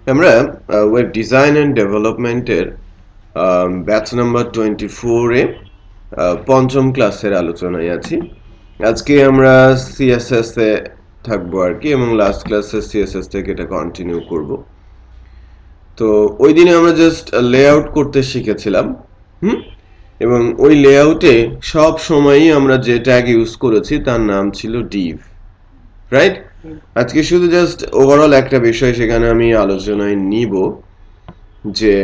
আমরা web design and ডেভেলপমেন্টের batch number 24 এ পঞ্চম ক্লাসের আলোচনায় আছি। আজকে আমরা সিএসএস এ থাকবো আর কি, এবং লাস্ট ক্লাসে সিএসএস থেকে এটা কন্টিনিউ করব। তো ওই দিনে আমরা জাস্ট লেআউট করতে শিখেছিলাম, এবং ওই লেআউটে সব সময়ই আমরা যে ট্যাগ ইউজ করেছি তার নাম ছিল ডিভ, রাইট? আজকে শুধু জাস্ট ওভারঅল একটা বিষয় সেখানে আমি আলোচনায় নিব যে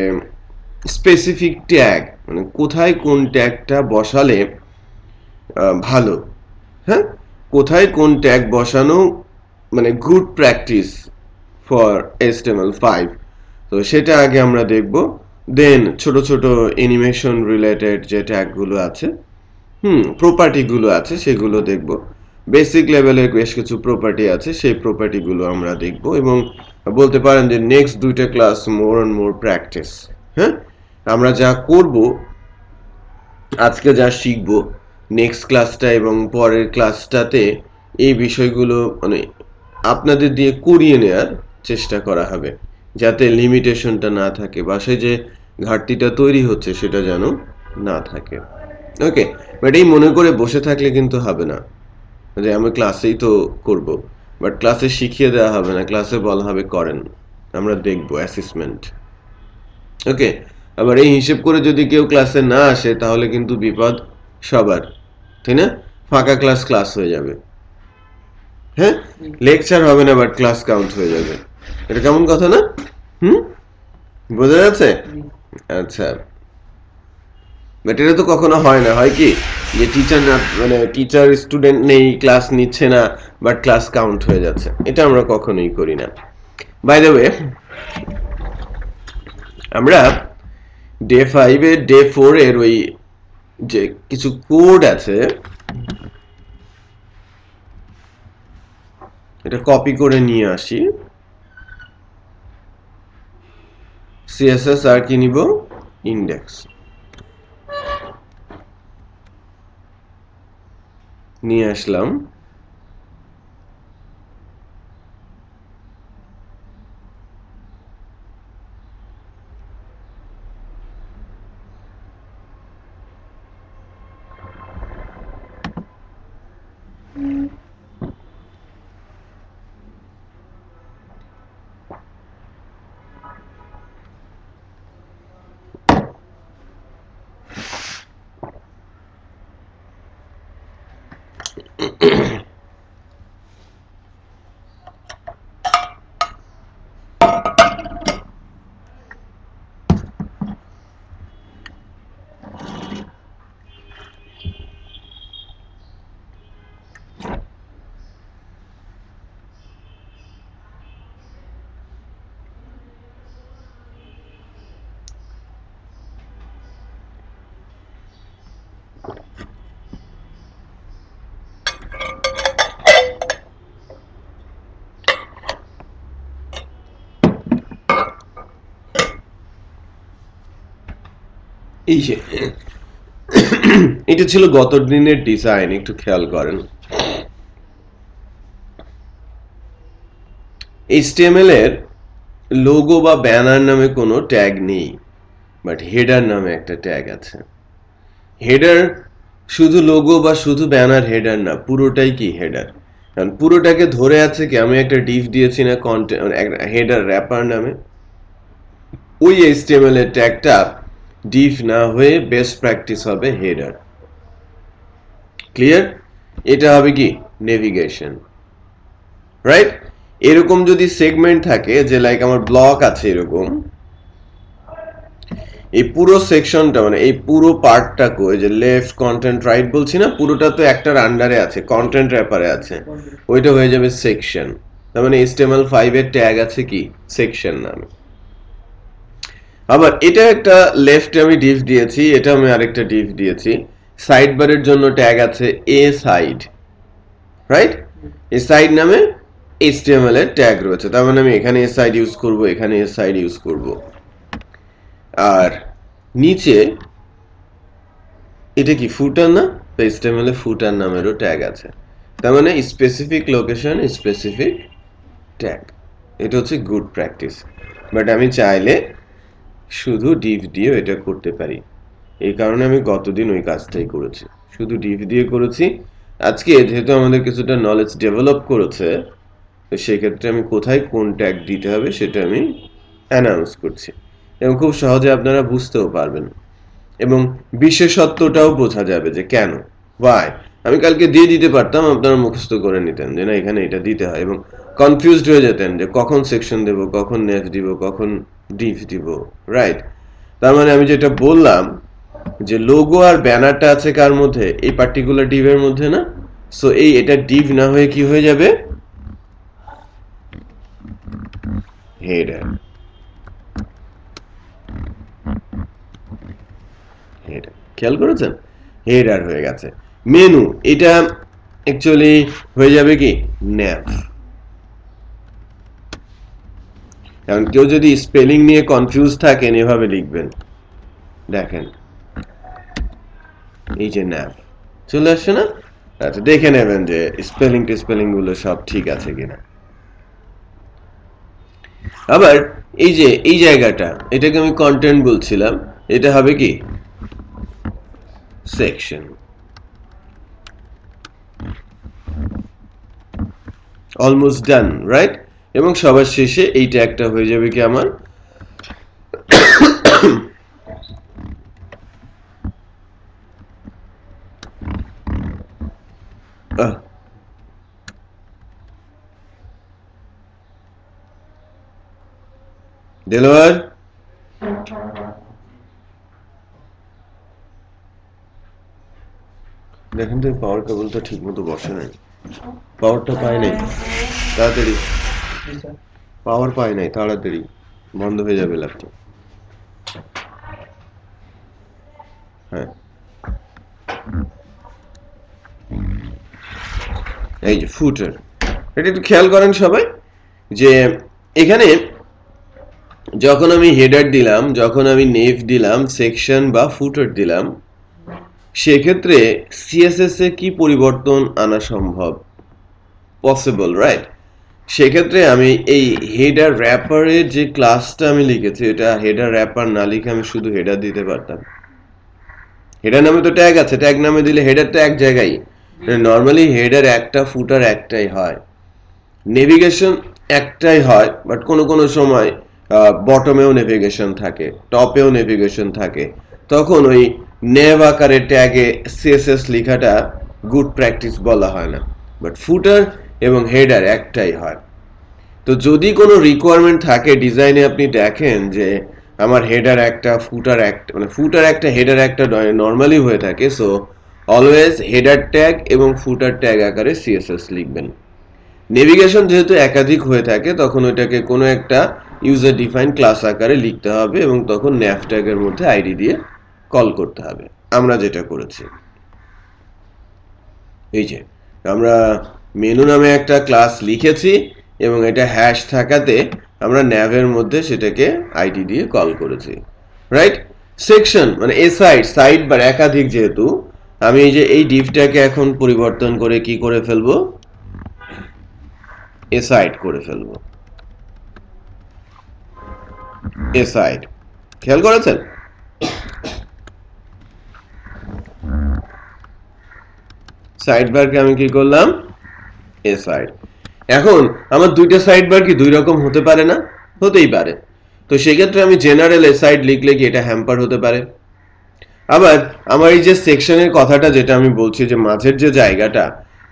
স্পেসিফিক ট্যাগ, মানে কোথায় কোন ট্যাগটা বসালে ভালো, হ্যাঁ, কোথায় কোন ট্যাগ বসানো মানে গুড প্র্যাকটিস ফর HTML5। তো সেটা আগে আমরা দেখব, দেন ছোট ছোট অ্যানিমেশন রিলেটেড যে ট্যাগগুলো আছে, প্রপার্টিগুলো আছে সেগুলো দেখব। বেসিক লেভেলের বেশ কিছু প্রপার্টি আছে, সেই প্রপার্টিগুলো আমরা দেখব, এবং বলতে পারেন যে নেক্সট দুইটা class more and more practice. হ্যাঁ, আমরা যা করব, আজকে যা শিখব, নেক্সট ক্লাসটা এবং পরের ক্লাসটাতে এই বিষয়গুলো মানে আপনাদের দিয়ে করিয়ে নেওয়ার চেষ্টা করা হবে, যাতে লিমিটেশনটা না থাকে বা সেই যে ঘাটতিটা তৈরি হচ্ছে সেটা যেন না থাকে। ওকে, বাট এই মনে করে বসে থাকলে কিন্তু হবে না যে আমি ক্লাসেই তো করব, বাট ক্লাসে শিখিয়ে দেওয়া হবে না, ক্লাসে বলা হবে করেন, আমরা দেখব অ্যাসেসমেন্ট। ওকে, আবার এই হিসেব করে যদি কেউ ক্লাসে না আসে তাহলে কিন্তু বিপদ সবার, তাই না? ফাঁকা ক্লাস ক্লাস হয়ে যাবে, হ্যাঁ, লেকচার হবে না বাট ক্লাস কাউন্ট হয়ে যাবে। এটা কেমন কথা না? বোঝা যাচ্ছে? আচ্ছা, বাট এটা তো কখনো হয় না, হয় কি যে টিচার না, মানে টিচার স্টুডেন্ট নেই, ক্লাস নিচ্ছে না, বাট ক্লাস কাউন্ট হয়ে যাচ্ছে। এটা আমরা কখনোই করি না। বাই দ্য ওয়ে, আমরা ডে 5 এর ডে 4 এর ওই যে কিছু কোড আছে, এটা কপি করে নিয়ে আসি। সিএসএস আর কি নিব, ইন্ডেক্স নিয়ে আসলাম। এই যে এটা ছিল গত দিনের ডিজাইন, একটু খেয়াল করেন। HTML এর লোগো বা ব্যানার নামে কোনো ট্যাগ নেই, বাট হেডার নামে একটা ট্যাগ আছে। হেডার শুধু লোগো বা শুধু ব্যানার হেডার না, পুরোটাই কি হেডার। কারণ পুরোটাকে ধরে আছে কি, আমি একটা ডিভ দিয়েছি না কন্টেন্ট, একটা হেডার র্যাপার নামে, ওই HTML এর ট্যাগটা ডিভ না হয়ে বেস্ট প্র্যাকটিস হবে হেডার। ক্লিয়ার? এটা হবে কি নেভিগেশন, রাইট? এরকম যদি সেগমেন্ট থাকে যে লাইক আমার ব্লক আছে এরকম, এই পুরো সেকশনটা মানে এই পুরো পার্টটা কই যে লেফট কন্টেন্ট রাইট বলছি না, পুরোটা তো একটার আন্ডারে আছে, কন্টেন্ট র্যাপারে আছে, ওইটা হয়ে যাবে সেকশন। তার মানে HTML5 এর ট্যাগ আছে কি সেকশন নামে। আবার এটা একটা লেফটে আমি ডিভ দিয়েছি, এটা আমি আরেকটা ডিভ দিয়েছি। সাইড বারের জন্য ট্যাগ আছে এ সাইড, রাইট? এ সাইড নামে HTML এর ট্যাগ রয়েছে, তার মানে আমি এখানে এ সাইড ইউজ করব, এখানে এ সাইড ইউজ করব। আর নিচে এটা কি ফুটার না, HTML এ ফুটার নামেরও ট্যাগ আছে, তার মানে স্পেসিফিক লোকেশন স্পেসিফিক ট্যাগ। এটা হচ্ছে গুড প্র্যাকটিস। বাট আমি চাইলে শুধু div দিয়ে এটা করতে পারি। এই কারণে আমি গতদিন ওই কাজটাই করেছি, শুধু div দিয়ে করেছি। আজকে যেহেতু আমাদের কিছুটা নলেজ ডেভেলপ করেছে, তো সেক্ষেত্রে আমি কোথায় কোন ট্যাগ দিতে হবে সেটা আমি অ্যানাউন্স করছি, এবং খুব সহজে আপনারা বুঝতেও পারবেন এবং বিশেষত্বটাও বোঝা যাবে যে কেন, ওয়াই। আমি কালকে দিয়ে দিতে পারতাম, আপনারা মুখস্থ করে নিতেন যে না এখানে এটা দিতে হয়, এবং কনফিউজড হয়ে যেতেন যে কখন সেকশন দেব, কখন নেভ দিব, কখন div দিব, রাইট? তার মানে আমি যেটা বললাম যে লোগো আর ব্যানারটা আছে কার মধ্যে, এই পার্টিকুলার div এর মধ্যে না। সো এটা div না হয়ে কি হয়ে যাবে, হেডার। হেডার খেয়াল করেছেন, হেডার হয়ে গেছে। মেনু এটা অ্যাকচুয়ালি হয়ে যাবে কি nav। কারণ কেউ যদি স্পেলিং নিয়ে কনফিউজ থাকেন এভাবে লিখবেন, দেখেন এই যে nav চলে আসছে না। আচ্ছা দেখে নেবেন যে স্পেলিং গুলো সব ঠিক আছে কিনা। আবার এই যে এই জায়গাটা, এটাকে আমি কন্টেন্ট বলছিলাম, এটা হবে কি সেকশন। Almost done, right? এবং সবার শেষে এই ট্যাগটা হয়ে যাবে কি আমার দেলোয়ার, দেখেন তো পাওয়ার কেবলটা ঠিক মতো বসে নাই, পাওয়ারটা পায় নাই, তাড়াতাড়ি পাওয়ার পায় নাই, তাড়াতাড়ি বন্ধ হয়ে যাবে ল্যাপটপ। হ্যাঁ এই যে ফুটার, এটা একটু খেয়াল করেন সবাই যে এখানে যখন আমি হেডার দিলাম, যখন আমি নেভ দিলাম, সেকশন বা ফুটার দিলাম, সেক্ষেত্রে সিএসএস এ কি পরিবর্তন আনা সম্ভব, পসিবল, রাইট? সেক্ষেত্রে আমি এই হেডার র্যাপারের যে ক্লাসটা আমি লিখেছি, এটা হেডার র্যাপার না লিখে আমি শুধু হেডার দিতে পারতাম। হেডার নামে তো ট্যাগ আছে, ট্যাগ নামে দিলে হেডারটা এক জায়গায়, নর্মালি হেডার একটা, ফুটার একটাই হয়, নেভিগেশন একটাই হয়, বাট কোনো কোনো সময় বটমেও নেভিগেশন থাকে, টপেও নেভিগেশন থাকে, তখন ওই নেভ আকারের ট্যাগে সিএসএস লেখাটা গুড প্র্যাকটিস বলা হয় না, বাট ফুটার এবং হেডার একটাই হয়। তো যদি কোনো রিকোয়ারমেন্ট থাকে ডিজাইনে, আপনি দেখেন যে আমার হেডার একটা, ফুটার একটা, মানে ফুটার একটা হেডার একটা নর্মালি হয়ে থাকে, সো অলওয়েজ হেডার ট্যাগ এবং ফুটার ট্যাগ আকারে সিএসএস লিখবেন। নেভিগেশন যেহেতু একাধিক হয়ে থাকে, তখন ওইটাকে কোনো একটা ইউজার ডিফাইন ক্লাস আকারে লিখতে হবে, এবং তখন nav ট্যাগের মধ্যে আইডি দিয়ে কল করতে হবে, আমরা যেটা করেছি। এই যে আমরা মেনু নামে একটা ক্লাস লিখেছি, এবং এটা হ্যাশ থাকাতে আমরা nav এর মধ্যে সেটাকে আইডি দিয়ে কল করেছি, রাইট? সেকশন মানে এ সাইড বা একাধিক, যেহেতু আমি এই যে এই ডিভটাকে এখন পরিবর্তন করে কি করে ফেলবো, এসাইড করে ফেলবো। এসাইড খেয়াল করেছেন, সাইড বারকে আমি কি করলাম, এসাইড। এখন আমার দুইটা সাইড বার কি দুই রকম হতে পারে না? হতেই পারে। তো সেক্ষেত্রে আমি জেনারেল এসাইড লিখলে কি এটা হ্যাম্পার হতে পারে। আবার আমার এই যে সেকশনের কথাটা যেটা আমি বলছি, যে মাঝের যে জায়গাটা,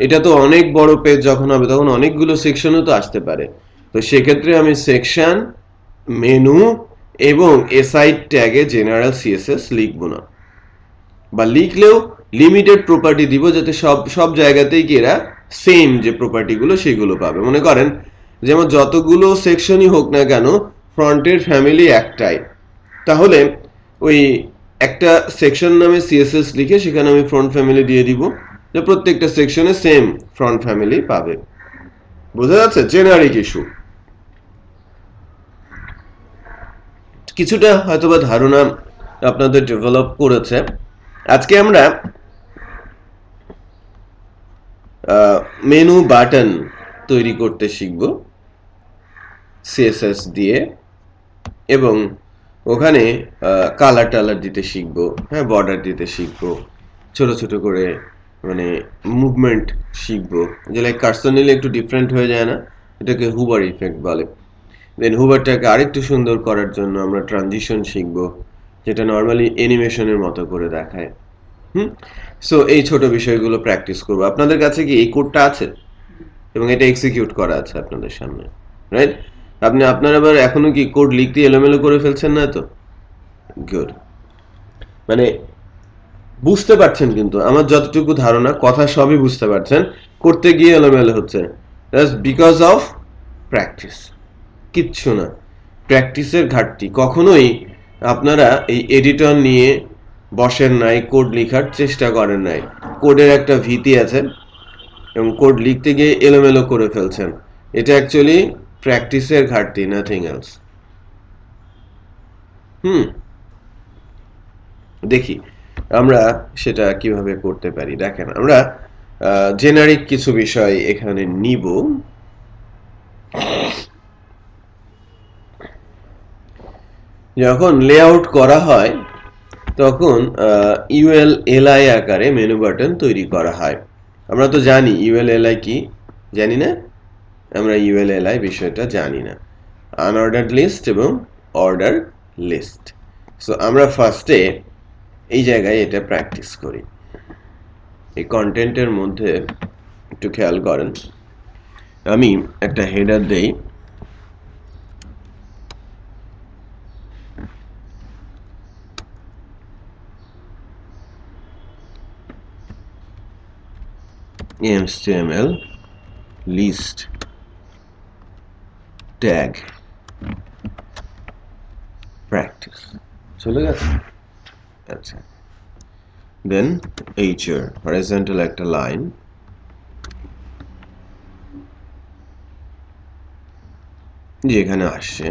এটা তো অনেক বড় পেজ যখন হবে তখন অনেকগুলো সেকশনও তো আসতে পারে। তো সেক্ষেত্রে আমি সেকশন, মেনু এবং এসাইড ট্যাগে জেনারেল সিএসএস লিখবো না, বা লিখলেও লিমিটেড প্রপার্টি দিব, যাতে সব জায়গাতেই কি এরা সেম যে প্রপার্টিগুলো সেগুলো পাবে। মনে করেন যেমন যতগুলো সেকশনই হোক না কেন, ফ্রন্টের ফ্যামিলি একটাই, তাহলে ওই একটা সেকশন নামে সিএসএস লিখে সেখানে আমি ফ্রন্ট ফ্যামিলি দিয়ে দিব, যে প্রত্যেকটা সেকশনে সেম ফ্রন্ট ফ্যামিলি পাবে। বোঝা যাচ্ছে? জেনারিক ইস্যু কিছুটা হয়তোবা ধারণা আপনাদের ডেভেলপ করেছে। আজকে আমরা মেনু বাটন তৈরি করতে শিখব সিএসএস দিয়ে। এবং ওখানে কালার টালার দিতে শিখবো, হ্যাঁ, বর্ডার দিতে শিখবো, ছোট ছোট করে মানে মুভমেন্ট শিখবো, যে লাইক কার্সর নিলে একটু ডিফারেন্ট হয়ে যায় না, এটাকে হুবার ইফেক্ট বলে। দেন হুবারটাকে আরেকটু সুন্দর করার জন্য আমরা ট্রানজিশন শিখবো, যেটা নর্মালি অ্যানিমেশনের মতো করে দেখায়। সো এই ছোট বিষয়গুলো প্র্যাকটিস করবো। আপনাদের কাছে কি এই কোডটা আছে এবং এটা এক্সিকিউট করা আছে আপনাদের সামনে, রাইট? আপনারা আবার এখনো কি কোড লিখতে এলোমেলো করে ফেলছেন না তো? গুড। মানে বুঝতে পারছেন, কিন্তু আমার যতটুকু ধারণা কথা সবই বুঝতে পারছেন, করতে গিয়ে এলোমেলো হচ্ছে। দ্যাটস বিকজ অফ প্র্যাকটিস, কিচ্ছু না, প্র্যাকটিসের ঘাটতি। কখনোই আপনারা এই এডিটর নিয়ে বসেন নাই, কোড লেখার চেষ্টা করেন নাই, কোডের একটা ভীতি আছে এবং কোড লিখতে গিয়ে এলোমেলো করে ফেলছেন। এটা অ্যাকচুয়ালি প্র্যাকটিসের ঘাটতি, নাথিং এলস। দেখি আমরা সেটা কিভাবে করতে পারি। দেখেন, আমরা জেনারিক কিছু বিষয় এখানে নিব। যখন লেআউট করা হয় তখন ইউএল এলআই আকারে মেনু বাটন তৈরি করা হয়। আমরা তো জানি ইউএল এলআই কি, জানি না? আমরা ইউএল এলআই বিষয়টা জানি না, আনঅর্ডার্ড লিস্ট এবং অর্ডার লিস্ট। সো আমরা ফার্স্টে এই জায়গায় এটা প্র্যাকটিস করি। এই কন্টেন্টের মধ্যে একটু খেয়াল করেন, আমি একটা হেডার দেই, HTML list tag practice চলে গেছে। আচ্ছা, দেন HR horizontal একটা লাইন, যে এখানে আসছে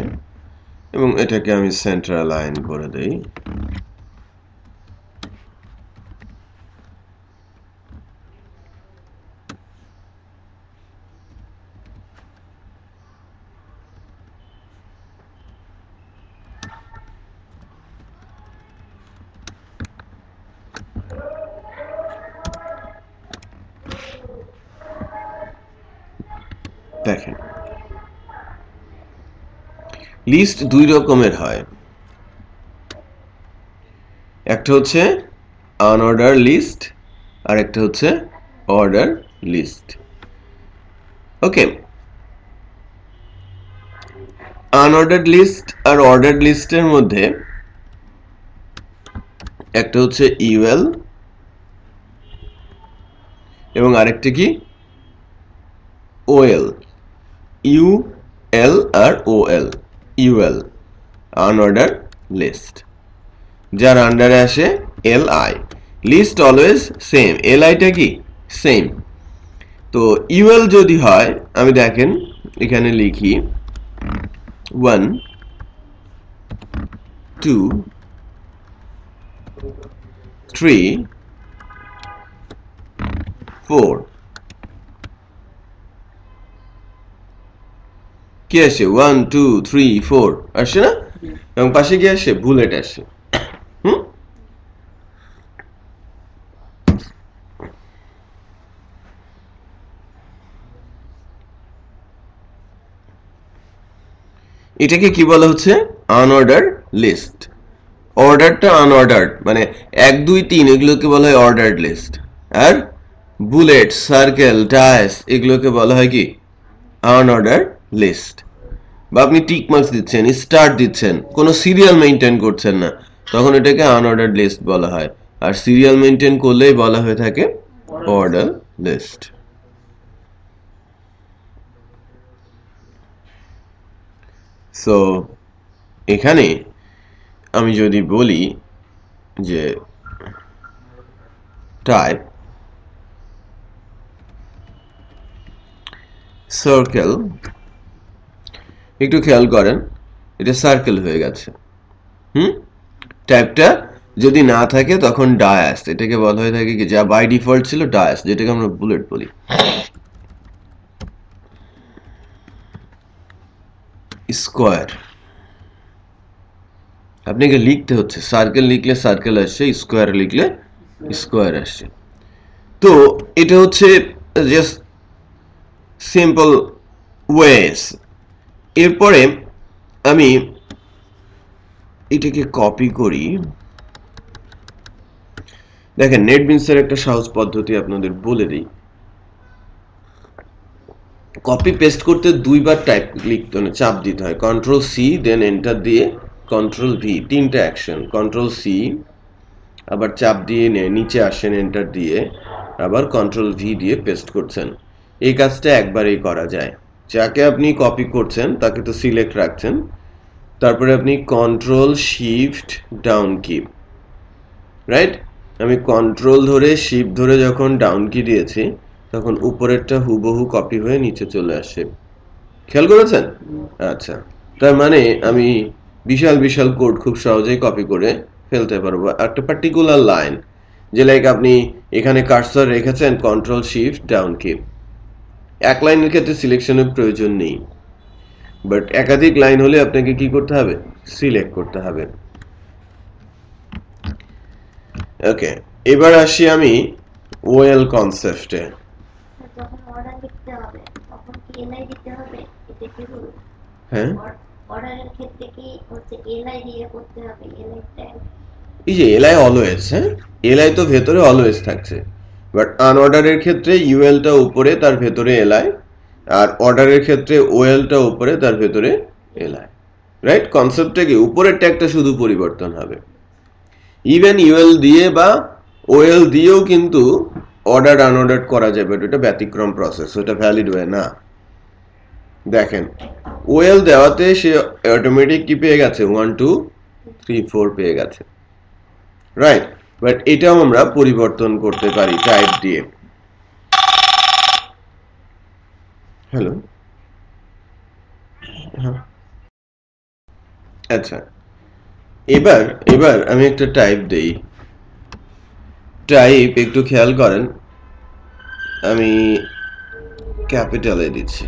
এবং এটাকে আমি সেন্টার লাইন করে দেই। দেখেন, লিস্ট দুই রকমের হয়, একটা হচ্ছে আনঅর্ডার লিস্ট আর একটা হচ্ছে অর্ডার লিস্ট। ওকে, আনঅর্ডার্ড লিস্ট আর অর্ডার্ড লিস্টের মধ্যে একটা হচ্ছে ইউএল এবং আরেকটা কি ওএল। ইউএল আর ওএল। ইউএল আনঅর্ডার লিস্ট, যার আন্ডারে আসে এলআই। লিস্ট অলওয়েজ সেম, এলআইটা কি সেম। তো ইউএল যদি হয়, আমি দেখেন এখানে লিখি 1 2 3 4, কি আসে 1 2 3 4 আসে না, এবং পাশে কি আসে বুলেট আসে। এটাকে কি বলা হচ্ছে আনঅর্ডার লিস্ট। অর্ডারটা আনঅর্ডার্ড, মানে 1 2 3 এগুলোকে বলা হয় অর্ডার্ড লিস্ট, আর বুলেট সার্কেল ডায়াস এগুলোকে বলা হয় কি আনঅর্ডার লিস্ট। বা আপনি টিক মার্কস দিচ্ছেন, স্টার দিচ্ছেন, কোনো সিরিয়াল মেইনটেইন করছেন না, তখন এটাকে আনঅর্ডার্ড লিস্ট বলা হয়। আর সিরিয়াল মেইনটেইন করলেই বলা হয়ে থাকে অর্ডার লিস্ট। সো এখানে আমি যদি বলি যে টাইপ সার্কেল, একটু খেয়াল করেন এটা সার্কেল হয়ে গেছে। টাইপটা যদি না থাকে তখন ডায়াস, এটাকে বলা হয়ে থাকে কি, যা বাই ডিফল্ট ছিল ডায়াস, যেটাকে আমরা বুলেট বলি। স্কোয়ার আপনাকে লিখতে হচ্ছে, সার্কেল লিখলে সার্কেল আসছে, স্কোয়ার লিখলে স্কোয়ার আসছে। তো এটা হচ্ছে জাস্ট সিম্পল ওয়েজ। এরপরে আমি এটাকে কপি করি। দেখেন নেটবিনসের একটা সহজ পদ্ধতি আপনাদের বলে দিই। কপি পেস্ট করতে দুইবার টাইপ লিখতে হয়, চাপ দিতে হয়, কন্ট্রোল সি দেন এন্টার দিয়ে কন্ট্রোল ভি, তিনটা অ্যাকশন। কন্ট্রোল সি, আবার চাপ দিয়ে নিচে আসেন এন্টার দিয়ে, আবার কন্ট্রোল ভি দিয়ে পেস্ট করছেন। এই কাজটা একবারেই করা যায়। যাকে আপনি কপি করছেন তাকে তো সিলেক্ট রাখছেন, তারপরে আপনি কন্ট্রোল শিফট ডাউন কি, রাইট? আমি কন্ট্রোল ধরে শিফট ধরে যখন ডাউন কি দিয়েছি তখন উপরেরটা হুবহু কপি হয়ে নিচে চলে আসে। খেয়াল করেছেন? আচ্ছা, তার মানে আমি বিশাল বিশাল কোড খুব সহজেই কপি করে ফেলতে পারবো একটা পার্টিকুলার লাইন। যে লাইক আপনি এখানে কার্সর রেখেছেন কন্ট্রোল শিফট ডাউন কি, এক লাইনের ক্ষেত্রে সিলেকশনের প্রয়োজন নেই, বাট একাধিক লাইন হলে আপনাকে কি করতে হবে? সিলেক্ট করতে হবে। ওকে, এবার আসি আমি ওএল কনসেপ্টে। যখন অর্ডার লিখতে হবে তখন কি এলআই দিতে হবে? এটা কি রুল? হ্যাঁ, অর্ডারের ক্ষেত্রে কি হচ্ছে এলআই দিয়ে করতে হবে? LI tag. এই যে এলআই অলওয়েজ, হ্যাঁ এলআই তো ভেতরে অলওয়েজ থাকছে, বাট আনঅর্ডারের ক্ষেত্রে ইউএলটা উপরে তার ভেতরে এলআই, আর অর্ডারের ক্ষেত্রে ওএলটা উপরে তার ভেতরে এলআই, রাইট? কনসেপ্টটা কি, উপরের ট্যাগটা শুধু পরিবর্তন হবে। ইভেন ইউএল দিয়ে বা ওএল দিয়েও কিন্তু অর্ডার আনঅর্ডার করা যাবে, এটা ব্যতিক্রম প্রসেস, ওটা ভ্যালিড ওয়ে না। দেখেন ওএল দেওয়াতে সে অটোমেটিক কি পেয়ে গেছে, 1 2 3 4 পেয়ে গেছে, রাইট? বাট এটাও আমরা পরিবর্তন করতে পারি টাইপ দিয়ে। হ্যালো, হ্যাঁ, আচ্ছা, এবার এবার আমি একটা টাইপ দেই। টাইপ একটু খেয়াল করেন, আমি ক্যাপিটালে দিচ্ছি।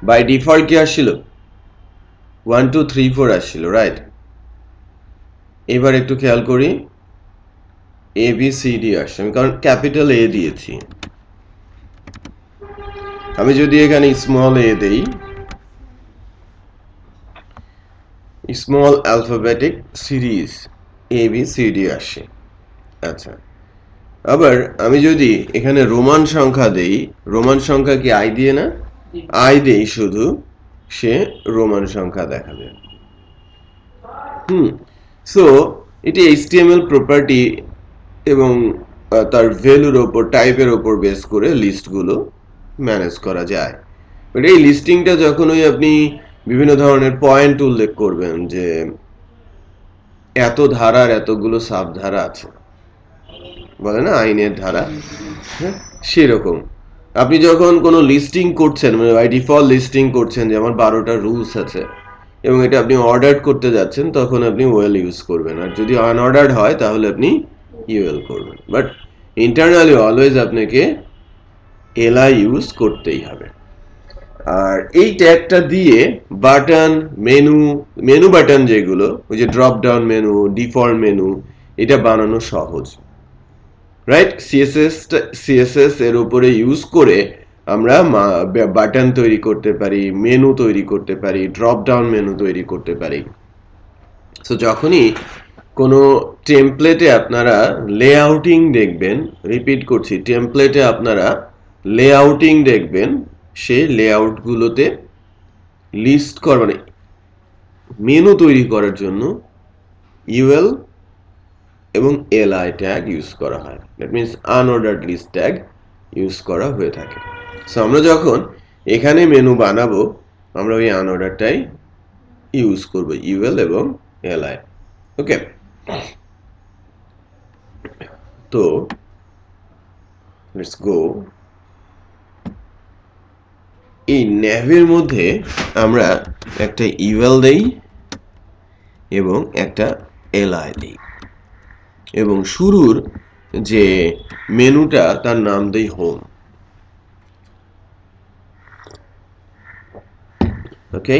বাই ডিফল্ট কি আসছিল? 1 2 3 4 আসছিল, রাইট? এবার একটু খেয়াল করি, এ বি সি ডি আসছে, আমি কারণ ক্যাপিটাল এ দিয়েছি। আমি যদি এখানে স্মল এ দেই, small alphabetic series A B C D আসে। আচ্ছা, আবার আমি যদি এখানে রোমান সংখ্যা দেই, রোমান সংখ্যা কি আই দিয়ে না? আই দেই শুধু, সে রোমান সংখ্যা দেখাবে। সো এটি এইচটিএমএল প্রপার্টি এবং তার ভ্যালুর ওপর, টাইপের ওপর বেস করে লিস্টগুলো ম্যানেজ করা যায়। বাট এই লিস্টিংটা যখনই আপনি বিভিন্ন ধরনের পয়েন্ট উল্লেখ করবেন যে এত ধারার এতগুলো সাব ধারা আছে, বলে না আইনের ধারা, হ্যাঁ সেরকম আপনি যখন কোনো লিস্টিং করছেন, মানে বাই ডিফল্ট লিস্টিং করছেন যে আমার 12টা রুলস আছে এবং এটা আপনি অর্ডার করতে যাচ্ছেন, তখন আপনি ওয়েল ইউজ করবেন, আর যদি আনঅর্ডার্ড হয় তাহলে আপনি ইউএল করবেন। বাট ইন্টারনালি অলওয়েজ আপনাকে এলআই ইউজ করতেই হবে। আর এই ট্যাগটা দিয়ে বাটন, মেনু, মেনু বাটন যেগুলো, ওই যে drop down menu, default menu, এটা বানানো সহজ, রাইট? সিএসএস এর উপরে ইউজ করে আমরা বাটন তৈরি করতে পারি, মেনু তৈরি করতে পারি, ড্রপ ডাউন মেনু তৈরি করতে পারি। সো যখনই কোনো টেমপ্লেটে আপনারা লেআউটিং দেখবেন, রিপিট করছি, টেমপ্লেটে আপনারা লেআউটিং দেখবেন, সেই লেআউটগুলোতে লিস্ট করা, মানে মেনু তৈরি করার জন্য ইউএল এবং এলআই ট্যাগ ইউজ করা হয়, that means unordered list tag use করা হয়ে থাকে। সো আমরা যখন এখানে মেনু বানাবো আমরা ওই আনঅর্ডারটাই ইউজ করব, ইউএল এবং এলআই। ওকে, তো লেটস গো। এই ন্যাভের মধ্যে আমরা একটা ইউএল দেই এবং একটা এলআই দেই, এবং শুরুর যে মেনুটা তার নাম দেই হোম। ওকে,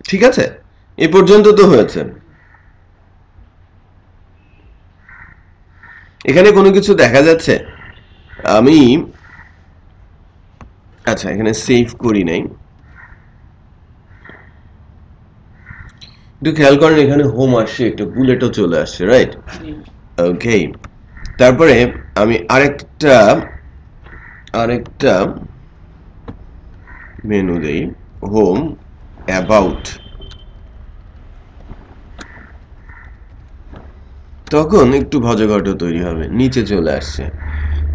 ঠিক আছে, এই পর্যন্ত তো হয়েছে। এখানে কোনো কিছু দেখা যাচ্ছে? আমি আচ্ছা এখানে সেভ করি নাই, একটু খেয়াল করেন এখানে হোম আসছে, একটা বুলেটও চলে আসছে, রাইট? ওকে, তারপরে আমি আরেকটা মেনু দেই, হোম অ্যাবাউট, তখন একটু ভজঘট তৈরি হবে, নিচে চলে আসছে,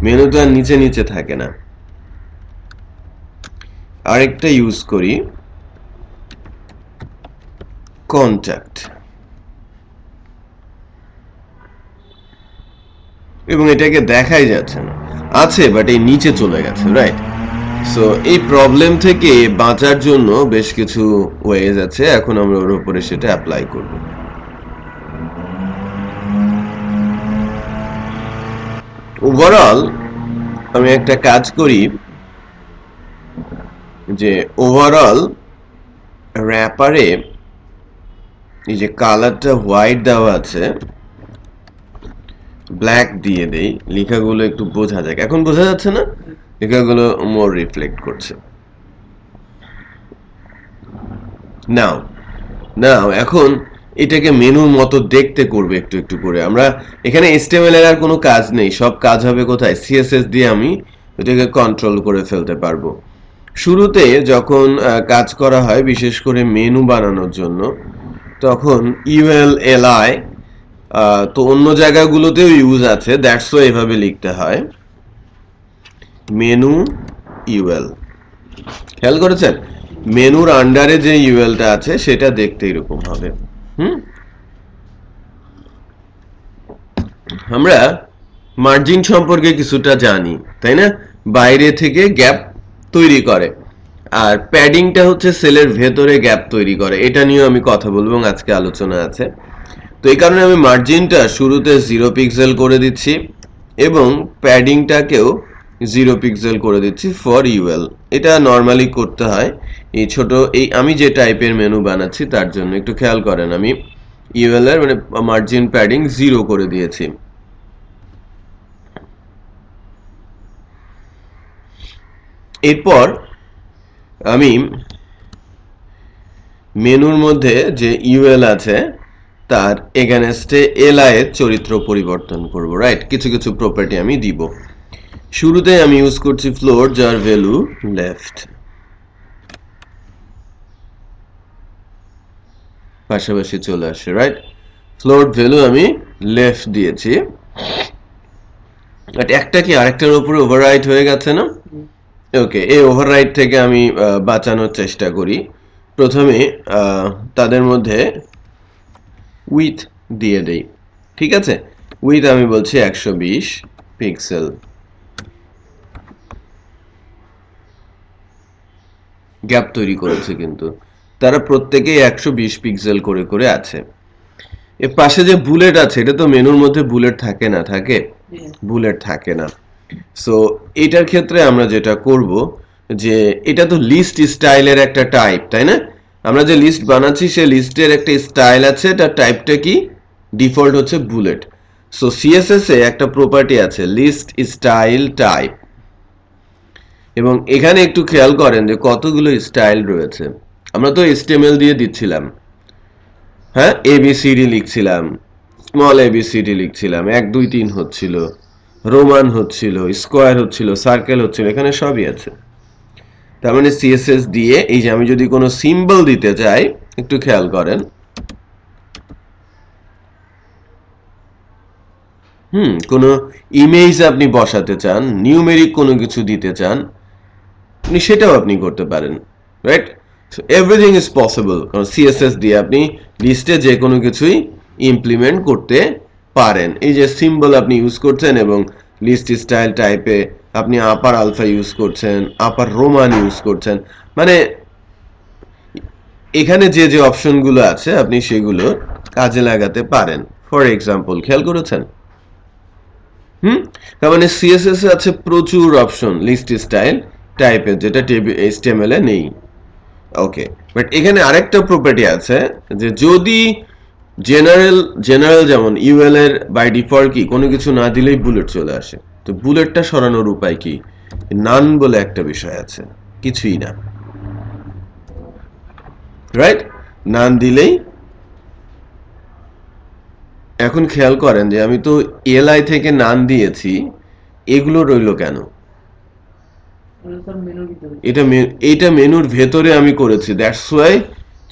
মেনু তো আর নিচে নিচে থাকে না। আরেকটা ইউজ করি কন্ট্যাক্ট, এবং এটাকে দেখাই যাচ্ছে না, আছে বাট এই নিচে চলে গেছে, রাইট? সো এই প্রবলেম থেকে বাঁচার জন্য বেশ কিছু ওয়েজ আছে, এখন আমরা ওর উপরে সেটা অ্যাপ্লাই করব। ওভারঅল আমি একটা কাজ করি যে ওভারঅল র্যাপারে এই যে কালারটা হোয়াইট দেওয়া আছে, ব্ল্যাক দিয়ে দেই, লেখাগুলো একটু বোঝা যায়। এখন বোঝা যাচ্ছে না? লেখাগুলো মোর রিফ্লেক্ট করছে। নাও এখন এটাকে মেনুর মতো দেখতে করবে একটু একটু করে। আমরা এখানে HTML এর আর কোনো কাজ নেই, সব কাজ হবে কোথায়? CSS দিয়ে আমি এটাকে কন্ট্রোল করে ফেলতে পারবো। শুরুতে যখন কাজ করা হয় বিশেষ করে মেনু বানানোর জন্য, তখন UL LI, তো অন্য জায়গাগুলোতেও ইউজ আছে, দ্যাটস ওয়াই এভাবে লিখতে হয় মেনু UL। খেয়াল করেছেন মেনুর আন্ডারে যে ULটা আছে সেটা দেখতে এরকম হবে। আমরা মার্জিন সম্পর্কে কিছুটা জানি, তাই না? বাইরে থেকে গ্যাপ তৈরি করে, আর প্যাডিংটা হচ্ছে সেলের ভেতরে গ্যাপ তৈরি করে। এটা নিয়েও আমি কথা বলবো এবং আজকে আলোচনা আছে। তো এই কারণে আমি মার্জিনটা শুরুতে 0 পিক্সেল করে দিচ্ছি এবং প্যাডিংটাকেও 0 পিক্সেল করে দিচ্ছি ফর UL। এটা নর্মালি করতে হয় এই ছোট, এই আমি যে টাইপের মেনু বানাচ্ছি তার জন্য। একটু খেয়াল করেন আমি UL এর মানে মার্জিন প্যাডিং 0 করে দিয়েছি। এরপর আমি মেনুর মধ্যে যে UL আছে তার এগেনস্টে LI এর চরিত্র পরিবর্তন করব, রাইট? কিছু কিছু প্রপার্টি আমি দিব। শুরুতে আমি ইউজ করছি ফ্লোর, যার ভ্যালু লেফট, পাশাপাশি চলে আসে, রাইট? ফ্লোর ভ্যালু আমি লেফট দিয়েছি, বাট একটা কি আরেকটার উপরে ওভাররাইট হয়ে গেছে না? ওকে, এই ওভাররাইট থেকে আমি বাঁচানোর চেষ্টা করি। প্রথমে তাদের মধ্যে উইথ দিয়ে দেই, ঠিক আছে? উইথ আমি বলছি 120 পিক্সেল। গ্যাপ তৈরি করেছে, কিন্তু তারা প্রত্যেকেই 120 পিক্সেল করে করে আছে। এর পাশে যে বুলেট আছে, এটা তো মেনুর মধ্যে বুলেট থাকে না, থাকে? বুলেট থাকে না। সো এটার ক্ষেত্রে আমরা যেটা করব যে এটা তো লিস্ট স্টাইলের একটা টাইপ, তাই না? আমরা যে লিস্ট বানাচ্ছি সে লিস্টের একটা স্টাইল আছে, তার টাইপটা কি? ডিফল্ট হচ্ছে বুলেট। সো CSS এ একটা প্রপার্টি আছে লিস্ট স্টাইল টাইপ, এবং এখানে একটু খেয়াল করেন যে কতগুলো স্টাইল রয়েছে। আমরা তো HTML দিয়ে দিচ্ছিলাম, হ্যাঁ, ABCD লিখছিলাম, স্মল ABCD লিখছিলাম, 1 2 3 হচ্ছিল, রোমান হচ্ছিল, স্কোয়ার হচ্ছিল, সার্কেল হচ্ছিল, এখানে সবই আছে। তার মানে CSS দিয়ে এই যে আমি যদি কোনো সিম্বল দিতে চাই, একটু খেয়াল করেন, কোনো ইমেজ আপনি বসাতে চান, নিউমেরিক কোনো কিছু দিতে চান, আপনি সেটাও আপনি করতে পারেন, right? So everything is possible, কারণ CSS দিয়ে আপনি লিস্টে যে কোনো কিছুই ইমপ্লিমেন্ট করতে পারেন। এই যে সিম্বল আপনি ইউজ করছেন এবং লিস্ট স্টাইল টাইপে আপনি আপার আলফা ইউজ করছেন, আপার রোমান ইউজ করছেন, মানে এখানে যে যে অপশনগুলো আছে আপনি সেগুলো কাজে লাগাতে পারেন। ফর এক্সাম্পল, খেয়াল করেছেন? তার মানে CSS এ আছে প্রচুর অপশন লিস্ট স্টাইল টাইপের, যেটা HTML এ নেই। ওকে, বাট এখানে আরেকটা প্রপার্টি আছে যে যদি জেনারেল যেমন ইউএল এর বাই ডিফল্ট কি কোনো কিছু না দিলেই বুলেট চলে আসে, তো বুলেটটা সরানোর উপায় কি? নান বলে একটা বিষয় আছে, কিছুই না, রাইট? নান দিলেই। এখন খেয়াল করেন যে আমি তো এলআই থেকে নান দিয়েছি, এগুলো রইলো কেন? এটা মেনুর ভেতরে আমি করেছি, দ্যাটস ওয়াই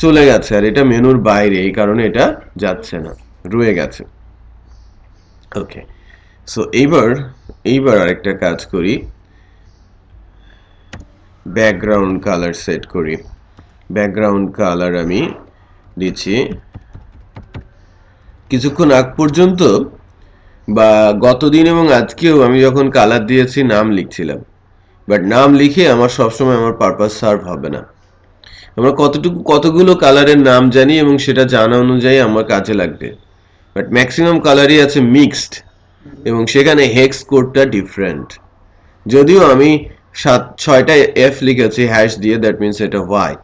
চলে গেছে, আর এটা মেনুর বাইরে, এই কারণে এটা যাচ্ছে না, রয়ে গেছে। ওকে, সো এইবার আরেকটা কাজ করি, ব্যাকগ্রাউন্ড কালার সেট করি। ব্যাকগ্রাউন্ড কালার আমি দিচ্ছি কিছুক্ষণ আগ পর্যন্ত বা গতদিন এবং আজকেও আমি যখন কালার দিয়েছি নাম লিখছিলাম, বাট নাম লিখে আমার সবসময় আমার পারপাস সার্ভ হবে না। আমরা কতগুলো কালারের নাম জানি এবং সেটা জানা অনুযায়ী আমার কাজে লাগবে, বাট ম্যাক্সিমাম কালারই আছে মিক্সড এবং সেখানে হেক্স কোডটা ডিফারেন্ট। যদিও আমি 6টা এফ লিখেছি হ্যাশ দিয়ে, দ্যাট মিনস এটা হোয়াইট,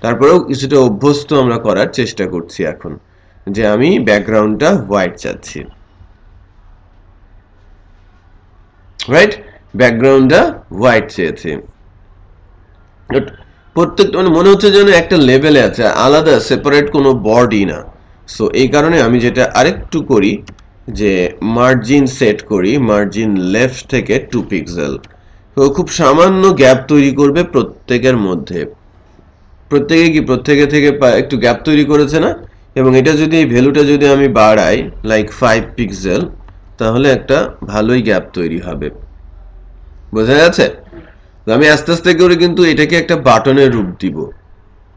তারপরেও কিছুটা অভ্যস্ত আমরা করার চেষ্টা করছি এখন, যে আমি ব্যাকগ্রাউন্ডটা হোয়াইট চাচ্ছি, রাইট? ব্যাকগ্রাউন্ডটা হোয়াইট চেয়েছি। প্রত্যেকটা মানে মনে হচ্ছে যেন একটা লেভেলে আছে, আলাদা সেপারেট কোনো বডি না। সো এই কারণে আমি যেটা আরেকটু করি যে মার্জিন সেট করি, মার্জিন লেফট থেকে 2 পিক্সেল, তো খুব সামান্য গ্যাপ তৈরি করবে প্রত্যেকের মধ্যে। প্রত্যেকে থেকে একটু গ্যাপ তৈরি করেছে না? এবং এটা যদি এই ভ্যালুটা যদি আমি বাড়াই লাইক 5 পিক্সেল, তাহলে একটা ভালোই গ্যাপ তৈরি হবে, বোঝা যাচ্ছে? আমি আস্তে আস্তে করে কিন্তু এটাকে একটা বাটনের রূপ দিব।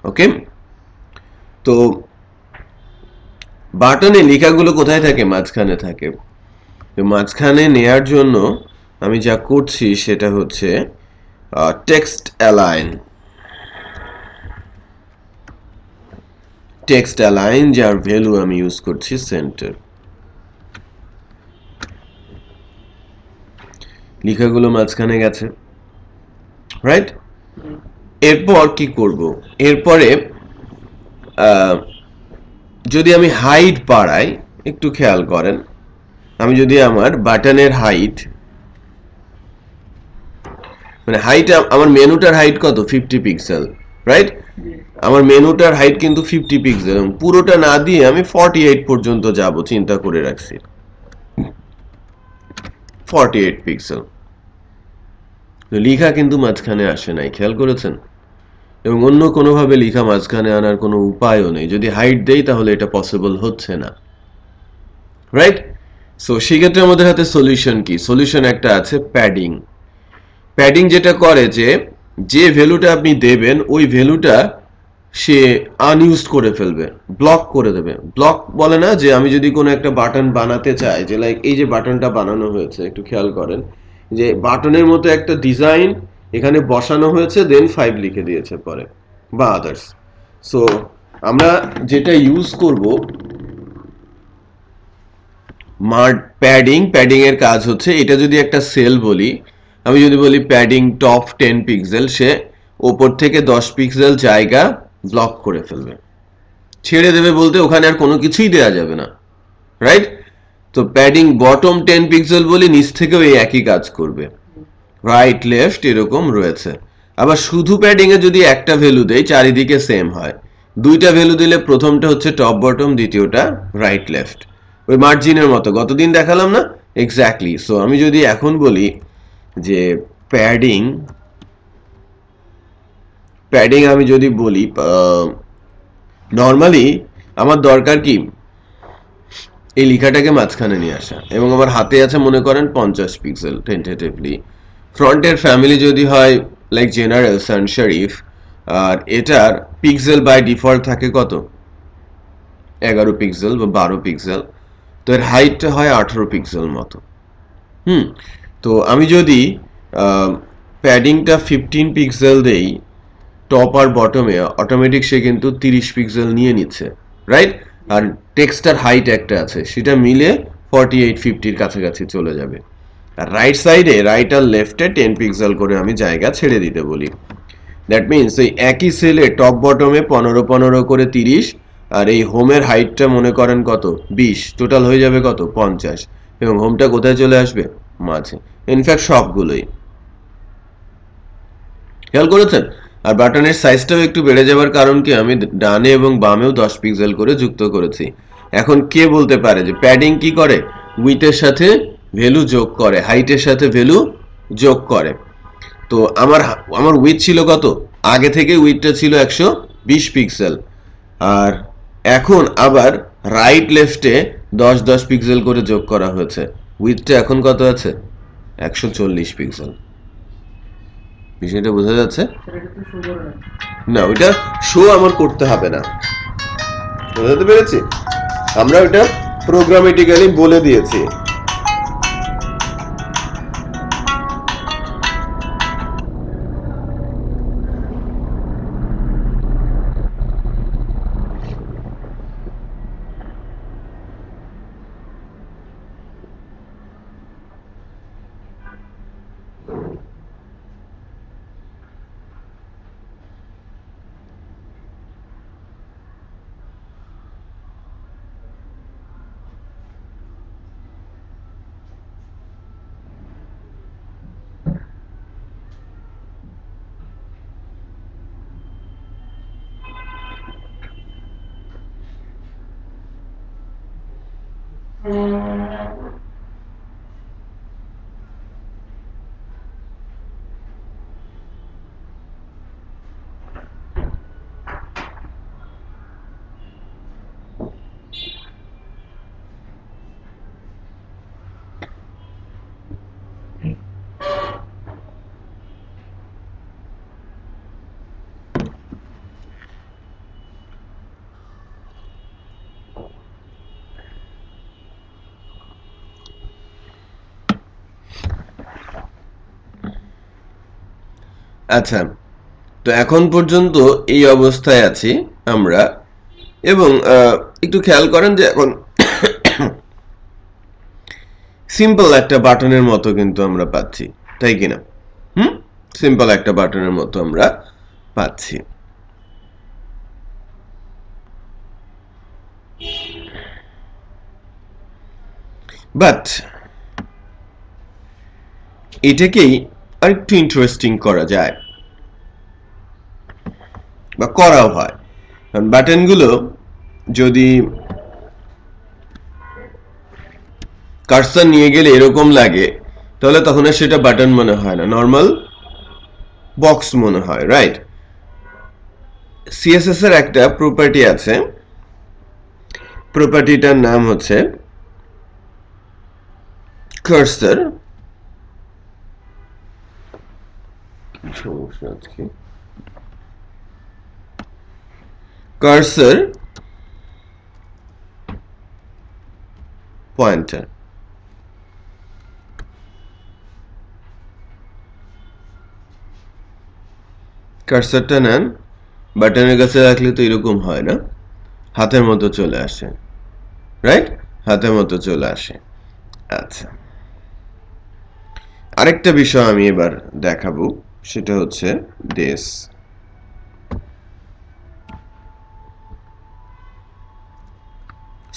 ওকে, তো বাটনে লেখাগুলো কোথায় থাকে? মাঝখানে থাকে। তো মাঝখানে নেয়ার জন্য আমি যা করছি সেটা হচ্ছে টেক্সট অ্যালাইন, যার ভ্যালু আমি ইউজ করছি সেন্টার। লেখাগুলো মাঝখানে গেছে, রাইট? এরপর কি করব? এরপরে যদি আমি হাইট বাড়াই, একটু খেয়াল করেন, আমি যদি আমার বাটনের হাইট মানে আমার মেনুটার হাইট কত? 50 পিক্সেল, রাইট? আমার মেনুটার হাইট কিন্তু 50 পিক্সেল, এবং পুরোটা না দিয়ে আমি 48 পর্যন্ত যাব, চিন্তা করে রাখছি 48 পিক্সেল। লেখা কিন্তু মাঝখানে আসে নাই, খেয়াল করেছেন? এবং অন্য কোনোভাবে লেখা মাঝখানে আনার কোনো উপায়ও নেই, যদি হাইট দেই তাহলে এটা পসিবল হচ্ছে না, রাইট? সো সেক্ষেত্রে আমাদের হাতে সলিউশন কি? সলিউশন একটা আছে, প্যাডিং যেটা করে যে ভ্যালুটা আপনি দেবেন ওই ভ্যালুটা সে আনইউজড করে ফেলবে, ব্লক করে দেবে। ব্লক বলে না যে আমি যদি কোনো একটা বাটন বানাতে চাই, যে লাইক এই যে বাটনটা বানানো হয়েছে, একটু খেয়াল করেন যে বাটনের মতো একটা ডিজাইন এখানে বসানো হয়েছে, দেন 5 লিখে দিয়েছে পরে বা আদার্স। সো আমরা যেটা ইউজ করব প্যাডিং এর কাজ হচ্ছে, এটা যদি একটা সেল বলি, আমি যদি বলি প্যাডিং টপ 10 পিক্সেল, সে ওপর থেকে 10 পিক্সেল জায়গা ব্লক করে ফেলবে, ছেড়ে দেবে, বলতে ওখানে আর কোনো কিছুই দেয়া যাবে না, রাইট? তো প্যাডিং বটম 10 পিক্সেল বলি, নিচ থেকেও এই একই কাজ করবে, রাইট লেফট এরকম রয়েছে। আবার শুধু প্যাডিং এ যদি একটা ভ্যালু দেই, চারিদিকে সেম হয়। দুইটা ভ্যালু দিলে প্রথমটা হচ্ছে টপ বটম, দ্বিতীয়টা রাইট লেফট, ওই মার্জিনের মতো গতদিন দেখালাম না? এক্স্যাক্টলি। সো আমি যদি এখন বলি যে প্যাডিং আমি যদি বলি, নর্মালি আমার দরকার কি এই লেখাটাকে মাঝখানে নিয়ে আসা, এবং আমার হাতে আছে মনে করেন 50 পিক্সেল টেন্টেটিভলি। ফ্রন্টের ফ্যামিলি যদি হয় লাইক জেনারেল সান শরীফ, আর এটার পিক্সেল বাই ডিফল্ট থাকে কত? 11 পিক্সেল বা 12 পিক্সেল, তো এর হাইটটা হয় 18 পিক্সেল মতো। তো আমি যদি প্যাডিংটা 15 পিক্সেল দেই টপ আর বটমে, অটোমেটিক সে কিন্তু 30 পিক্সেল নিয়ে নিচ্ছে, রাইট? আর টেক্সটার হাইট একটা আছে, সেটা মিলে 48-50 কাছাকাছি চলে যাবে। আর রাইট সাইডে, রাইট আর লেফটে 10 পিক্সেল করে আমি জায়গা ছেড়ে দিতে বলি। দ্যাট মিনস এই একই সেলে টপ বটমে 15 করে 30, আর এই হোমের হাইটটা মনে করেন কত 20, টোটাল হয়ে যাবে কত 50, এবং হোমটা কোথায় চলে আসবে মাঝে, ইনফ্যাক্ট সবগুলোই খেয়াল করেছেন। আর বাটনের সাইজটাও একটু বেড়ে যাওয়ার কারণ কি, আমি ডানে এবং বামেও 10 পিক্সেল করে যুক্ত করেছি। এখন কে বলতে পারে যে প্যাডিং কি করে, উইথের সাথে ভ্যালু যোগ করে, হাইটের সাথে ভ্যালু যোগ করে। তো আমার উইথ ছিল কত, আগে থেকে উইথটা ছিল 120 পিক্সেল, আর এখন আবার রাইট লেফটে 10 পিক্সেল করে যোগ করা হয়েছে, উইথটা এখন কত আছে 140 পিক্সেল। বিষয়টা বোঝা যাচ্ছে না? ওইটা শো আমার করতে হবে না, বুঝতে পেরেছি? আমরা ওইটা প্রোগ্রামেটিক্যালি বলে দিয়েছি। আচ্ছা, তো এখন পর্যন্ত এই অবস্থায় আছি আমরা, এবং একটু খেয়াল করেন যে এখন সিম্পল একটা বাটনের মতো কিন্তু আমরা পাচ্ছি, তাই কিনা? সিম্পল একটা বাটনের মতো আমরা পাচ্ছি। বাট এটাকেই আরেকটু ইন্টারেস্টিং করা যায় বা করাও হয়, কারণ বাটনগুলো যদি কার্সার নিয়ে গেলে এরকম লাগে, তাহলে তখন আর সেটা বাটন মনে হয় না, নর্মাল বক্স মনে হয়, রাইট? সিএসএস এর একটা প্রপার্টি আছে, প্রপার্টিটার নাম হচ্ছে কার্সার। Cursor pointer. কার্সারটা নেন, বাটনের কাছে রাখলে তো এরকম হয় না, হাতের মতো চলে আসে, রাইট? হাতের মতো চলে আসে। আচ্ছা, আরেকটা বিষয় আমি এবার দেখাবো, সেটা হচ্ছে দিস।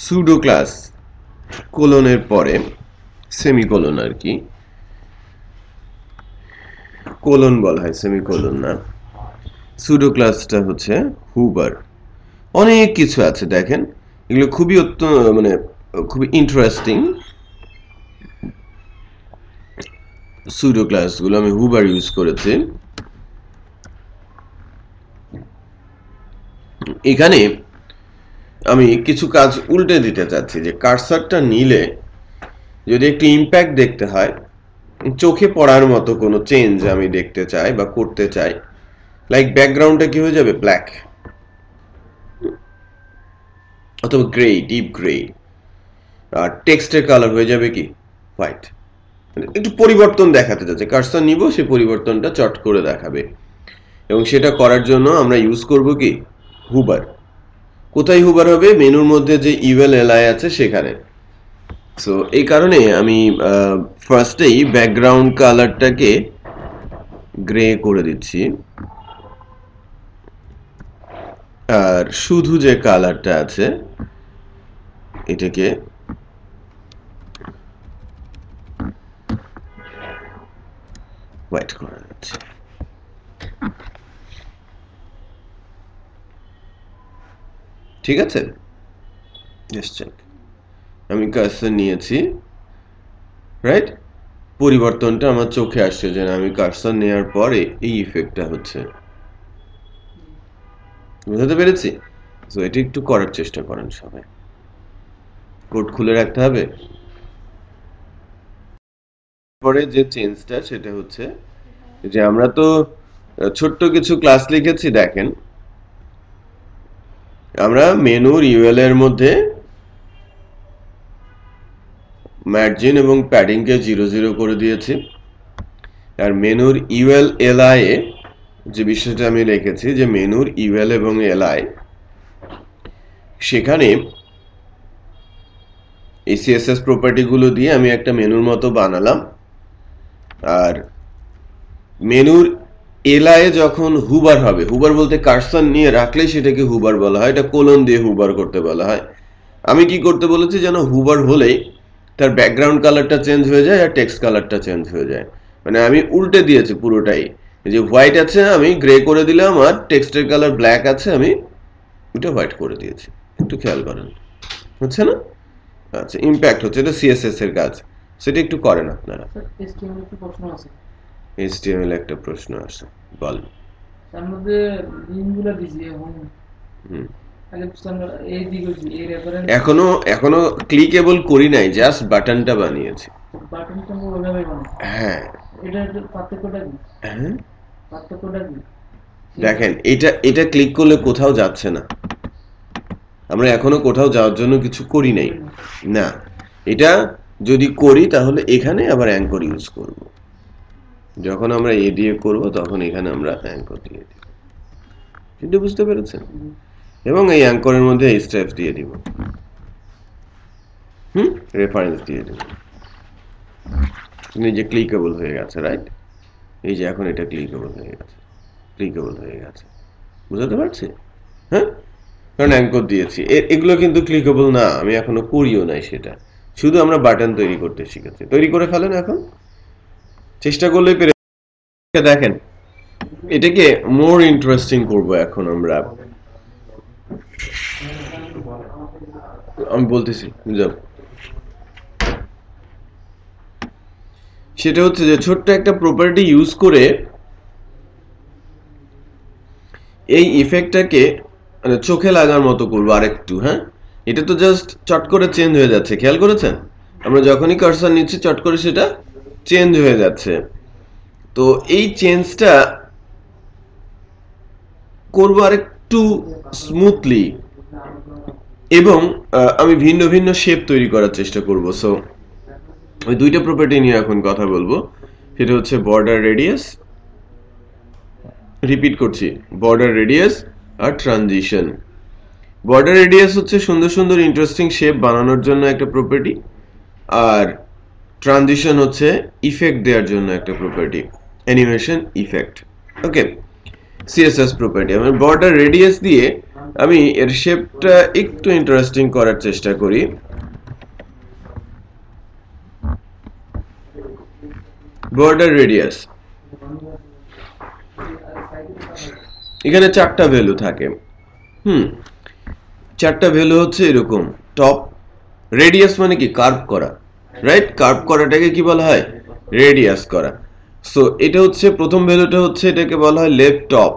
সুডো ক্লাস কোলনের পরে সেমিকোলন, আর কি কোলন বলা হয়, সেমিকোলন না। সুডো ক্লাসটা হচ্ছে হুবার। অনেক কিছু আছে দেখেন, এগুলো খুবই মানে খুবই ইন্টারেস্টিং। সুডো ক্লাসগুলো আমি হুবার ইউজ করেছি। এখানে আমি কিছু কাজ উল্টে দিতে চাচ্ছি, যে কার্সারটা নিলে যদি একটু ইম্প্যাক্ট দেখতে হয়, চোখে পড়ার মতো কোনো চেঞ্জ আমি দেখতে চাই বা করতে চাই, লাইক ব্যাকগ্রাউন্ডটা কি হয়ে যাবে ব্ল্যাক অথবা গ্রে, ডিপ গ্রে, আর টেক্সটের কালার হয়ে যাবে কি হোয়াইট, একটু পরিবর্তন দেখাতে যাচ্ছে। কার্সার নিব, সেই পরিবর্তনটা চট করে দেখাবে, এবং সেটা করার জন্য আমরা ইউজ করব কি হুবার। কোথায় হুবার হবে? মেনুর মধ্যে যে ইভেল এলআই আছে সেখানে। সো এই কারণে আমি ফার্স্টেই ব্যাকগ্রাউন্ড কালারটাকে গ্রে করে দিচ্ছি, আর শুধু যে কালারটা আছে এটাকে হোয়াইট করা যাচ্ছে। ঠিক আছে, জাস্ট চেক। আমি কার্সর নিয়েছি, রাইট? পরিবর্তনটা আমার চোখে আসছে যে আমি কার্সর নেওয়ার পরে এই ইফেক্টটা হচ্ছে। বুঝতে পেরেছি? সো এটা একটু করার চেষ্টা করেন সবাই। কোড খুলে রাখতে হবে। পরে যে চেঞ্জটা সেটা হচ্ছে যে আমরা তো ছোট্ট কিছু ক্লাস লিখেছি। দেখেন, আমরা মেনুর ইউএল এর মধ্যে মার্জিন এবং প্যাডিং কে 0 করে দিয়েছি। আর মেনুর ইউএল এলআই এ যে বিষয়টা আমি রেখেছি যে মেনুর ইউএল এবং এলআই, সেখানে এই সিএসএস প্রপার্টি গুলো দিয়ে আমি একটা মেনুর মতো বানালাম। আর মেনুর এলআই যখন হুবার হবে, হুবার বলতে কার্সর নিয়ে রাখলে সেটাকে হুবার বলা হয়, এটা কোলন দিয়ে হুবার করতে বলা হয়। আমি কি করতে বলেছি যেন হুবার হলেই তার ব্যাকগ্রাউন্ড কালারটা চেঞ্জ হয়ে যায় আর টেক্সট কালারটা চেঞ্জ হয়ে যায়। মানে আমি উল্টে দিয়েছি পুরোটাই, যে হোয়াইট আছে আমি গ্রে করে দিলাম, আর টেক্সটের কালার ব্ল্যাক আছে আমি এটা হোয়াইট করে দিয়েছি। একটু খেয়াল করেন, হচ্ছে না? আচ্ছা, ইমপ্যাক্ট হচ্ছে, এটা সিএসএস এর কাজ, সেটা একটু করেন আপনারা। HTML একটা প্রশ্ন আছে, বল। তার মধ্যে লিঙ্কগুলো দিছি এখনো ক্লিকেবল করি নাই, জাস্ট বাটনটা বানিয়েছি। বাটনটা ওইভাবে বানাই। হ্যাঁ, এটা পার্থক্যটা কি? হ্যাঁ, পার্থক্যটা কি? দেখেন, এটা ক্লিক করলে কোথাও যাচ্ছে না। আমরা এখনো কোথাও যাওয়ার জন্য কিছু করি নাই না। এটা যদি করি তাহলে এখানে আবার অ্যাঙ্কর ইউজ করব। যখন আমরা এ দিয়ে করব তখন এখানে আমরা অ্যাঙ্কর দিয়ে দিব। কিন্তু বুঝতে পেরেছেন? এবং এই অ্যাঙ্করের মধ্যে স্টেপ দিয়ে দিব, রেফারেন্স দিয়ে দিব। এই যে ক্লিকেবল হয়ে গেছে, রাইট? এই যে এখন এটা ক্লিকেবল হয়ে গেছে, ক্লিকেবল হয়ে গেছে। বুঝতে পারছি? হ্যাঁ, কারণ অ্যাঙ্কর দিয়েছি। এগুলো কিন্তু ক্লিকেবল না, আমি এখনো করিও নাই সেটা, শুধু আমরা বাটন তৈরি করতে শিখেছি। তৈরি করে ফেলেন, এখন চেষ্টা করলেই পেরে। দেখেন, এটাকে মোর ইন্টারেস্টিং করব এখন আমরা। আমি বলতেছি, বুঝলাম। সেটা হচ্ছে যে ছোট্ট একটা প্রপার্টি ইউজ করে এই ইফেক্টটাকে মানে চোখে লাগার মতো করবো আরেকটু। হ্যাঁ, এটা তো জাস্ট চট করে চেঞ্জ হয়ে যাচ্ছে, খেয়াল করেছেন? আমরা যখনই কার্সর নিচ্ছি চট করে সেটা চেঞ্জ হয়ে যাচ্ছে। তো এই চেঞ্জটা করবো আরেকটু স্মুথলি, এবং আমি ভিন্ন ভিন্ন শেপ তৈরি করার চেষ্টা করব। সো ওই দুইটা প্রপার্টি নিয়ে এখন কথা বলবো। সেটা হচ্ছে বর্ডার রেডিয়াস, রিপিট করছি, বর্ডার রেডিয়াস আর ট্রানজিশন। বর্ডার রেডিয়াস হচ্ছে সুন্দর সুন্দর ইন্টারেস্টিং শেপ বানানোর জন্য একটা প্রপার্টি, আর ট্রানজিশন হচ্ছে ইফেক্ট দেওয়ার জন্য একটা প্রপার্টি, অ্যানিমেশন ইফেক্ট। ওকে, সিএসএস প্রপার্টি। আমার বর্ডার রেডিয়াস দিয়ে আমি এর শেপটা একটু ইন্টারেস্টিং করার চেষ্টা করি। বর্ডার রেডিয়াস, এখানে 4টা ভ্যালু থাকে। চারটা ভ্যালু হচ্ছে এরকম। টপ রেডিয়াস মানে কি? কার্ভ করা, রাইট? কার্ভ করাটাকে কি বলা হয়? রেডিয়াস করা। সো এটা হচ্ছে প্রথম ভ্যালুটা, হচ্ছে এটাকে বলা হয় লেফট টপ,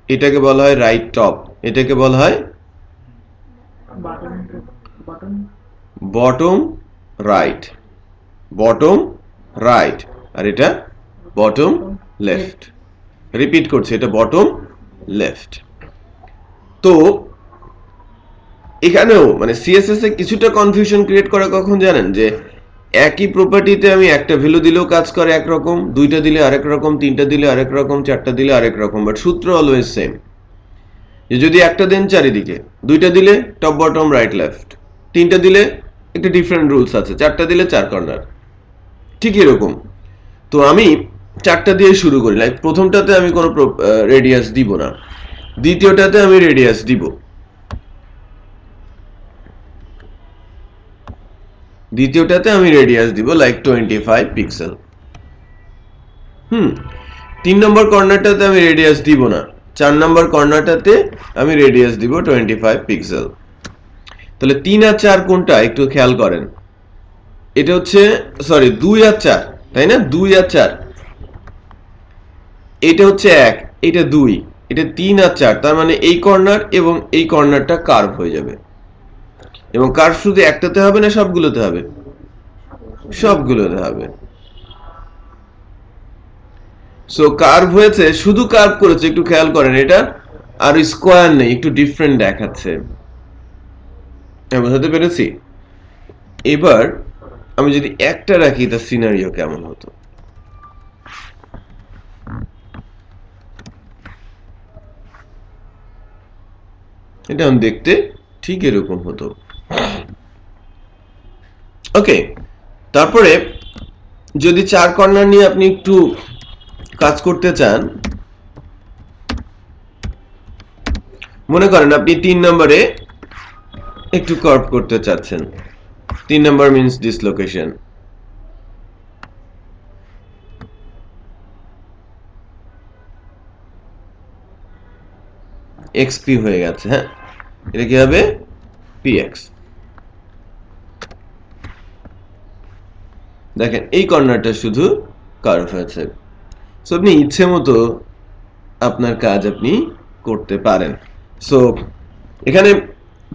এটাকে বলা হয় রাইট টপ, এটাকে বলা হয় বটম রাইট, বটম রাইট, আর এটা বটম লেফট। রিপিট করছি, এটা বটম লেফট। তো এখানেও মানে সিএসএস এ কিছুটা কনফিউশন ক্রিয়েট করা কখন জানেন? যে একই প্রপার্টিতে আমি একটা ভ্যালু দিলেও কাজ করে একরকম, দুইটা দিলে আরেক রকম, তিনটা দিলে আরেক রকম, চারটা দিলে আরেক রকম, বাট সূত্র অলওয়েজ সেম। যে যদি একটা দেন চারিদিকে, দুইটা দিলে টপ বটম রাইট লেফট, তিনটা দিলে একটা ডিফারেন্ট রুলস আছে, চারটা দিলে 4 কর্নার, ঠিক এরকম। তো আমি 4টা দিয়ে শুরু করি, লাইক প্রথমটাতে আমি কোনো রেডিয়াস দিব না, দ্বিতীয়টাতে আমি রেডিয়াস দিব, দ্বিতীয়টাতে আমি রেডিয়াস দিব লাইক 25 পিক্সেল। 3 নম্বর কর্নারটাতে আমি রেডিয়াস দিব না, 4 নম্বর কর্নারটাতে আমি রেডিয়াস দিব 25 পিক্সেল। তাহলে 3 আর 4 কোনটা একটু খেয়াল করেন। এটা হচ্ছে সরি 2 আর 4, তাই না? 2 আর 4, এটা হচ্ছে 1, এটা 2, এটা 3 আর 4, তার মানে এই কর্নার এবং এই কর্নারটা কার্ভ হয়ে যাবে। এবং কার্ভ শুধু একটাতে হবে না সবগুলোতে হবে? সবগুলোতে হবে। সো কার্ভ হয়েছে, শুধু কার্ভ করেছে, একটু খেয়াল করেন, এটা আর স্কয়ার নেই, একটু ডিফারেন্ট দেখাচ্ছে। বুঝতে পেরেছি? এবার আমি যদি একটা রাখি তার সিনারিও কেমন হতো? এটা দেখতে ঠিক এরকম হতো। ওকে, তারপরে যদি 4 কর্নার নিয়ে আপনি একটু কাজ করতে চান, মনে করেন আপনি 3 নম্বরে একটু কার্ভ করতে চাচ্ছেন। 3 নম্বর মিন্স ডিসলোকেশন। XP হয়ে গেছে, হ্যাঁ, এটা কি হবে? PX। দেখেন এই কর্নারটা শুধু কার্ভ হয়েছে। সো আপনি ইচ্ছে মতো আপনার কাজ আপনি করতে পারেন। সো এখানে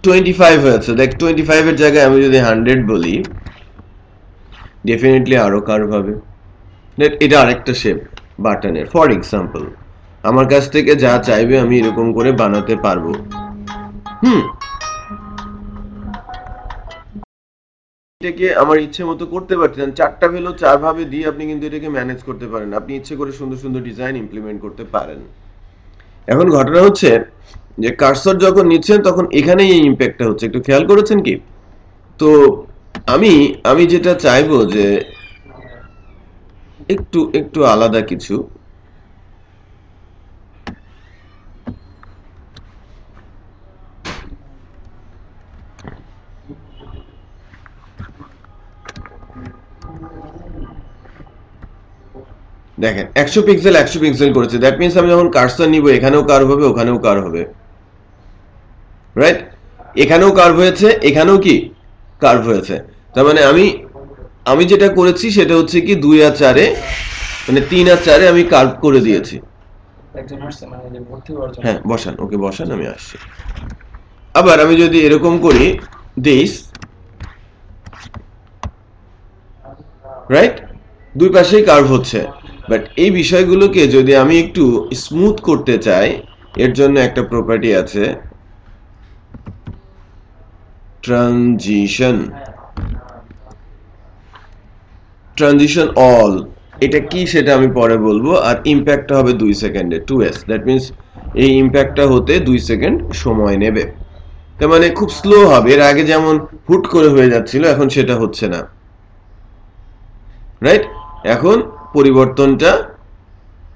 25 হয়েছে, দেখ 25 এর জায়গায় আমি যদি 100 বলি, ডেফিনেটলি আরো কার্ভ হবে। এটা আরেকটা শেপ বাটনের, ফর এক্সাম্পল আমার কাছ থেকে যা চাইবে আমি এরকম করে বানাতে পারবো। এটাকে আমার ইচ্ছে মতো করতে পারতেন। 4টা ভ্যালু 4 ভাবে দিয়ে আপনি কিন্তু এটাকে ম্যানেজ করতে পারেন। আপনি ইচ্ছে করে সুন্দর সুন্দর ডিজাইন ইমপ্লিমেন্ট করতে পারেন। এখন ঘটনা হচ্ছে যে কার্সর যখন নিচ্ছেন তখন এখানেই এই ইমপ্যাক্টটা হচ্ছে, একটু খেয়াল করেছেন কি? তো আমি যেটা চাইবো যে একটু আলাদা কিছু। দেখেন 100 পিক্সেল 100 পিক্সেল করেছে, দ্যাট মিন্স আমি যখন কার্সর নিব এখানেও কার্ভ হবে, ওখানেও কার্ভ হবে, রাইট? এখানেও কার্ভ হয়েছে, এখানেও কি কার্ভ হয়েছে। তার মানে আমি যেটা করেছি সেটা হচ্ছে কি 2 আর 4 এ, মানে 3 আর 4 এ আমি কার্ভ করে দিয়েছি। হ্যাঁ বসান, ওকে বসান, আমি আসছি। আবার আমি যদি এরকম করি দিস, রাইট? দুই পাশেই কার্ভ হচ্ছে, বাট এই বিষয়গুলোকে যদি আমি একটু স্মুথ করতে চাই, এর জন্য একটা প্রপার্টি আছে ট্রানজিশন অল। এটা কি সেটা আমি পরে বলবো। আর ইমপ্যাক্টটা হবে 2 সেকেন্ডে, 2s, দ্যাট মিন্স এই ইমপ্যাক্টটা হতে 2 সেকেন্ড সময় নেবে। তার মানে খুব স্লো হবে। এর আগে যেমন হুট করে হয়ে যাচ্ছিল, এখন সেটা হচ্ছে না, রাইট? এখন পরিবর্তনটা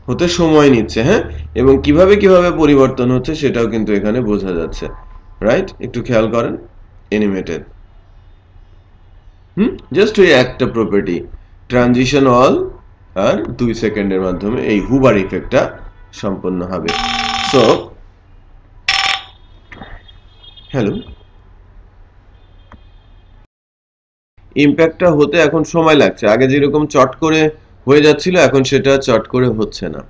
হতে সময় নিচ্ছে, হ্যাঁ, এবং কিভাবে পরিবর্তন হচ্ছে সেটাও কিন্তু এখানে বোঝা যাচ্ছে, রাইট? একটু খেয়াল করেন, অ্যানিমেটেড। জাস্ট ওই একটা প্রপার্টি, ট্রানজিশন অল আর 2 সেকেন্ডের মাধ্যমে এই হুবার ইফেক্টটা সম্পন্ন হবে। সো হ্যালো, ইমপ্যাক্টটা হতে এখন সময় লাগছে। আগে যেরকম চট করে হয়ে যাচ্ছিল, এখন সেটা চট করে হচ্ছে না,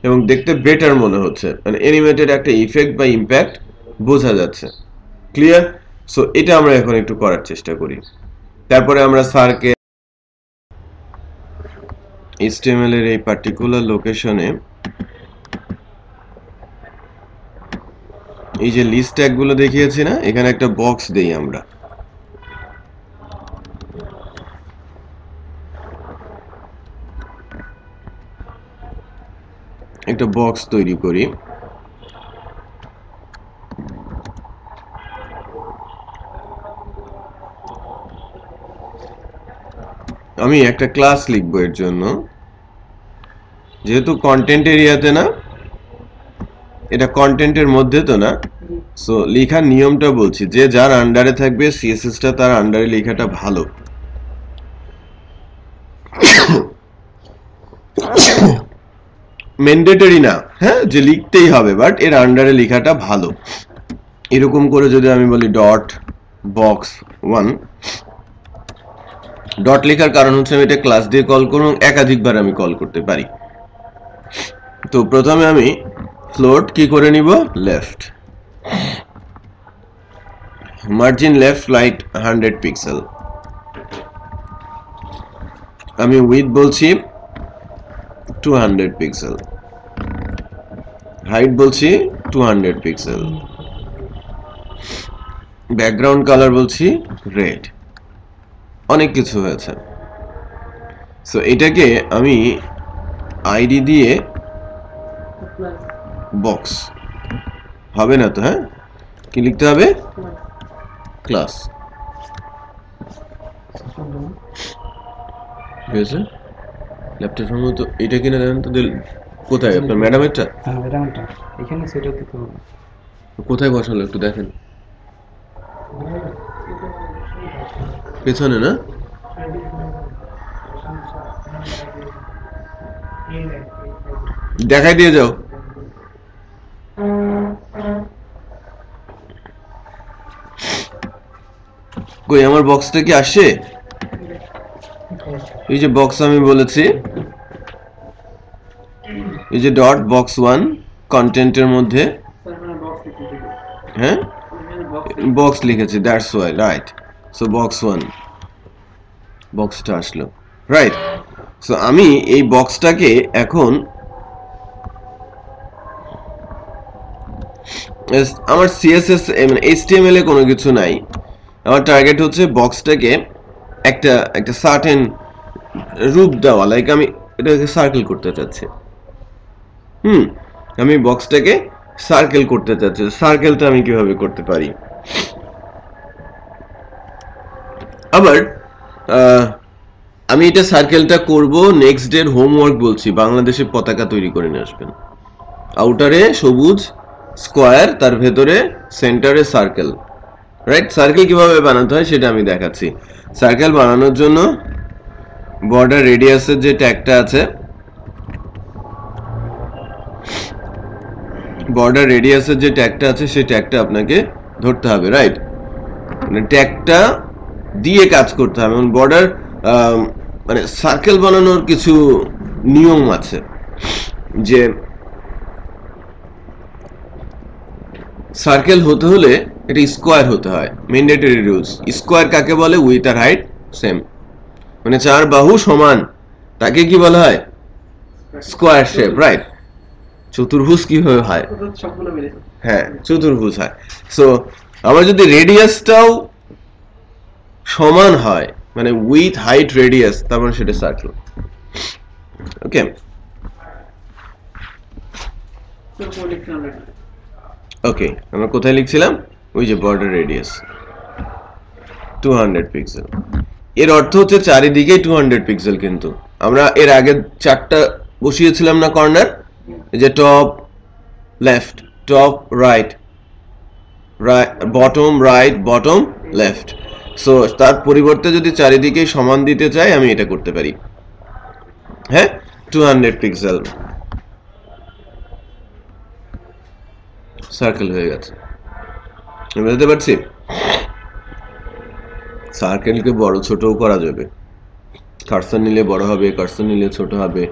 এবং দেখতে বেটার মনে হচ্ছে, মানে অ্যানিমেটেড একটা ইফেক্ট বা ইমপ্যাক্ট বোঝা যাচ্ছে। ক্লিয়ার? সো এটা আমরা এখন একটু করার চেষ্টা করি। তারপরে আমরা স্যারকে HTML এর এই পার্টিকুলার লোকেশনে এই যে লিস্ট ট্যাগগুলো দেখিয়েছি না, এখানে একটা বক্স দেই আমরা। একটা বক্স তৈরি করি। আমি একটা ক্লাস লিখবো এর জন্য, যেহেতু কন্টেন্ট এরিয়াতে না, এটা কন্টেন্টের মধ্যে তো না, সো লেখার নিয়মটা বলছি, যে যার আন্ডারে থাকবে সিএসএসটা তার আন্ডারে লেখাটা ভালো। ম্যান্ডেটরি না, হ্যাঁ, যে লিখতেই হবে, বাট এর আন্ডারে লেখাটা ভালো। এরকম করে যদি আমি বলি ডট বক্স 1, ডট লেখার কারণ হচ্ছে আমি এটা ক্লাস দিয়ে কল করব, একাধিকবার আমি কল করতে পারি। তো প্রথমে আমি ফ্লোট কি করে নিব, left, margin left right 100 pixel. আমি উইথ বলছি 200 পিক্সেল, হাইট বলছি 200 পিক্সেল, ব্যাকগ্রাউন্ড কালার বলছি রেড। অনেক কিছু হয়েছে। সো এটাকে আমি আইডি দিয়ে বক্স হবে না তো, হ্যাঁ, কি লিখতে হবে, ক্লাস। ঠিক আছে, ল্যাপটপ সম্ভবত এটা কিনে দেন তো। কোথায় আপনার ম্যাডামেরটা? হ্যাঁ ম্যাডামটা এখানে সেটা দিতে হবে। কোথায় বসালো একটু দেখেন, পেছনে না? দেখাই দিয়ে যাও। কই আমার বক্সটা কি আসে? এই যে বক্স আমি বলেছি, এই যে ডট বক্স 1 কন্টেন্টের মধ্যে, হ্যাঁ বক্স লিখেছি, that's why, right. So box 1 বক্সটা আসলো, রাইট। সো আমি এই বক্সটাকে এখন আমার সিএসএস মানে এইচটিএমএল এ কোনো কিছু নাই, আমার টার্গেট হচ্ছে বক্সটাকে একটা একটা সার্টেন রূপ দেওয়া, লাইক আমি এটাকে সার্কেল করতে চাচ্ছি। আমি বক্সটাকে সার্কেল করতে চাচ্ছি। সার্কেলটা আমি কিভাবে করতে পারি? আবার আমি এটা সার্কেলটা করব, নেক্সট ডে হোমওয়ার্ক বলছি, বাংলাদেশের পতাকা তৈরি করে নিয়ে আসবেন। আউটারে সবুজ স্কোয়ার, তার ভেতরে সেন্টারে সার্কেল, রাইট। সার্কেল কিভাবে বানাতে হয় সেটা আমি দেখাচ্ছি। সার্কেল বানানোর জন্য বর্ডার রেডিয়াসের যে ট্যাগটা আছে, বর্ডার রেডিয়াসের যে ট্যাগটা আছে সেই ট্যাগটা আপনাকে ধরতে হবে, রাইট। মানে ট্যাগটা দিয়ে কাজ করতে হবে। বর্ডার মানে সার্কেল বানানোর কিছু নিয়ম আছে, যে সার্কেল হতে হলে এটা স্কোয়ার হতে হয়, ম্যান্ডেটরি রুলস। স্কোয়ার কাকে বলে? উইথ আর হাইট সেম, মানে চার বাহু সমান, তাকে কি বলা হয়? Square shape, right. চতুর্ভুজ কিভাবে হয়? হ্যাঁ, চতুর্ভুজ হয়। সো আমার যদি রেডিয়াসটাও সমান হয়, মানে উইথ হাইট রেডিয়াস, তার মানে সেটা সার্কেল। ওকে, ওকে, আমরা কোথায় লিখছিলাম? ওই যে বর্ডার রেডিয়াস 200 পিক্সেল। এর অর্থ হচ্ছে চারিদিকে 200 পিক্সেল। কিন্তু আমরা এর আগে চারটা বসিয়েছিলাম না কর্নার, যে top left, top right, bottom right, bottom left. So তার পরিবর্তে যদি চারিদিকে সমান দিতে চাই, আমি এটা করতে পারি। হ্যাঁ, 200 পিক্সেল সার্কেল হয়ে গেছে। বুঝতে পারছি? সার্কেলকে বড় ছোটও করা যাবে, কার্সর নিলে বড় হবে, কার্সর নিলে ছোট হবে,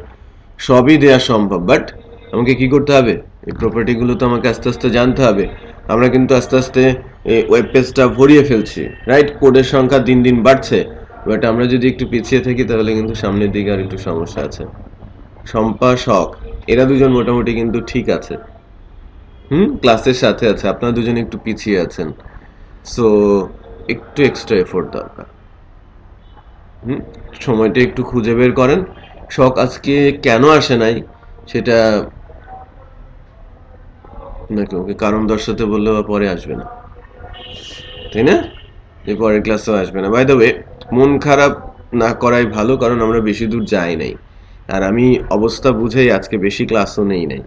সবই দেওয়া সম্ভব। বাট আমাকে কি করতে হবে? এই প্রপার্টিগুলো তো আমাকে আস্তে আস্তে জানতে হবে। আমরা কিন্তু আস্তে আস্তে এই ওয়েব পেজটা ভরিয়ে ফেলছি, রাইট। কোডের সংখ্যা দিন দিন বাড়ছে, বাট আমরা যদি একটু পিছিয়ে থাকি তাহলে কিন্তু সামনের দিকে আর একটু সমস্যা আছে। শম্পা, শখ, এরা দুজন মোটামুটি কিন্তু ঠিক আছে, ক্লাসের সাথে আছে। আপনারা দুজন একটু পিছিয়ে আছেন, সো একটু এক্সট্রা এফোর্ট দরকার। সময়টা একটু খুঁজে বের করেন। শখ আজকে কেন আসে নাই সেটা নাকি ওকে কারণ দর্শাতে বললে পরে আসবে না, তাই না? যে পরের ক্লাসেও আসবে না। বাই দ্য ওয়ে, মন খারাপ না করাই ভালো, কারণ আমরা বেশি দূর যাই নাই, আর আমি অবস্থা বুঝেই আজকে বেশি ক্লাসও নেই নাই।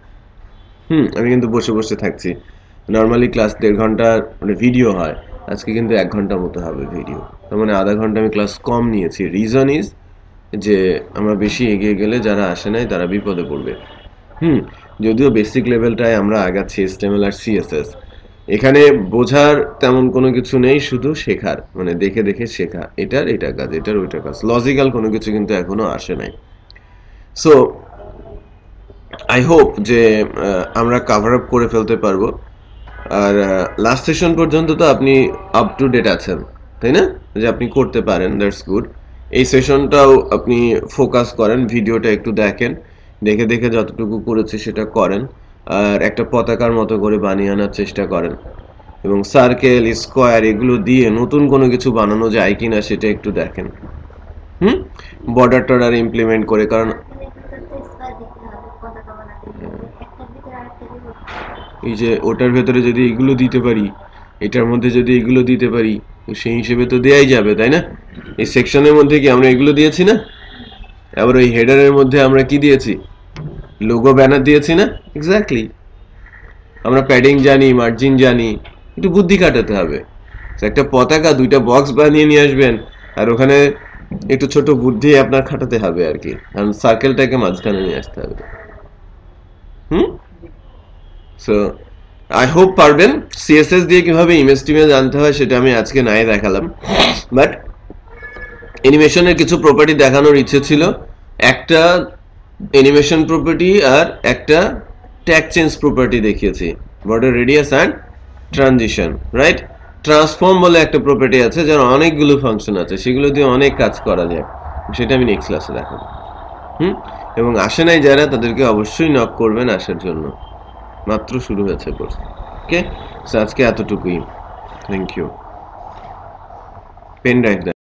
আমি কিন্তু বসে বসে থাকছি। নর্মালি ক্লাস 1.5 ঘন্টার মানে ভিডিও হয়, আজকে কিন্তু 1 ঘন্টা মতো হবে ভিডিও, তার মানে আধা ঘন্টা আমি ক্লাস কম নিয়েছি। রিজন ইজ যে আমরা বেশি এগিয়ে গেলে যারা আসে নাই তারা বিপদে পড়বে। যদিও বেসিক লেভেলটায় আমরা আগাচ্ছি HTML আর CSS, এখানে বোঝার তেমন কোনো কিছু নেই, শুধু শেখার, মানে দেখে দেখে শেখা, এটার এটা কাজ, এটার ওইটা কাজ, লজিক্যাল কোনো কিছু কিন্তু এখনো আসে নাই। সো আই হোপ যে আমরা কাভার আপ করে ফেলতে পারবো। আর লাস্ট সেশন পর্যন্ত তো আপনি আপ টু ডেট আছেন, তাই না, যে আপনি করতে পারেন, দ্যাটস গুড। এই সেশনটাও আপনি ফোকাস করেন, ভিডিওটা একটু দেখেন, দেখে দেখে যতটুকু করেছে সেটা করেন, আর একটা পতাকার মতো করে বানিয়ে আনার চেষ্টা করেন, এবং সার্কেল স্কোয়ার এগুলো দিয়ে নতুন কোনো কিছু বানানো যায় কিনা সেটা একটু দেখেন। বর্ডার টর্ডার ইমপ্লিমেন্ট করে, কারণ এই যে ওটার ভেতরে যদি এগুলো দিতে পারি, এটার মধ্যে যদি এগুলো দিতে পারি, সেই হিসেবে তো দেয়াই যাবে, তাই না? এই সেকশনের মধ্যে কি আমরা এগুলো দিয়েছি না? আবার ওই হেডারের মধ্যে আমরা কি দিয়েছি? লোগো ব্যানার দিয়েছি না? এক্স্যাক্টলি। আমরা প্যাডিং জানি, মার্জিন জানি, একটু বুদ্ধি কাটাতে হবে। একটা পতাকা 2টা বক্স বানিয়ে নিয়ে আসবেন, আর ওখানে একটু ছোট বুদ্ধি আপনার খাটাতে হবে আর কি, কারণ সার্কেলটাকে মাঝখানে নিয়ে আসতে হবে। সো আই হোপ পারবেন। সিএসএস দিয়ে কিভাবে ইমেজ টিমেজ আনতে হয় সেটা আমি আজকে নাই দেখালাম, বাট অ্যানিমেশনের কিছু প্রপার্টি দেখানোর ইচ্ছে ছিল। একটা অ্যানিমেশন প্রপার্টি আর একটা ট্যাগ চেঞ্জ প্রপার্টি দেখিয়েছি, border radius and transition, right? Transform বলে একটা প্রপার্টি আছে যার অনেকগুলো ফাংশন আছে, সেগুলো দিয়ে অনেক কাজ করা যায়, সেটা আমি নেক্সট ক্লাসে দেখাবো। এবং আসে নাই যারা, তাদেরকে অবশ্যই নক করবেন আসার জন্য, মাত্র শুরু হয়েছে কোর্স। ওকে, আজকে এতটুকুই। Thank you. Pen drive then.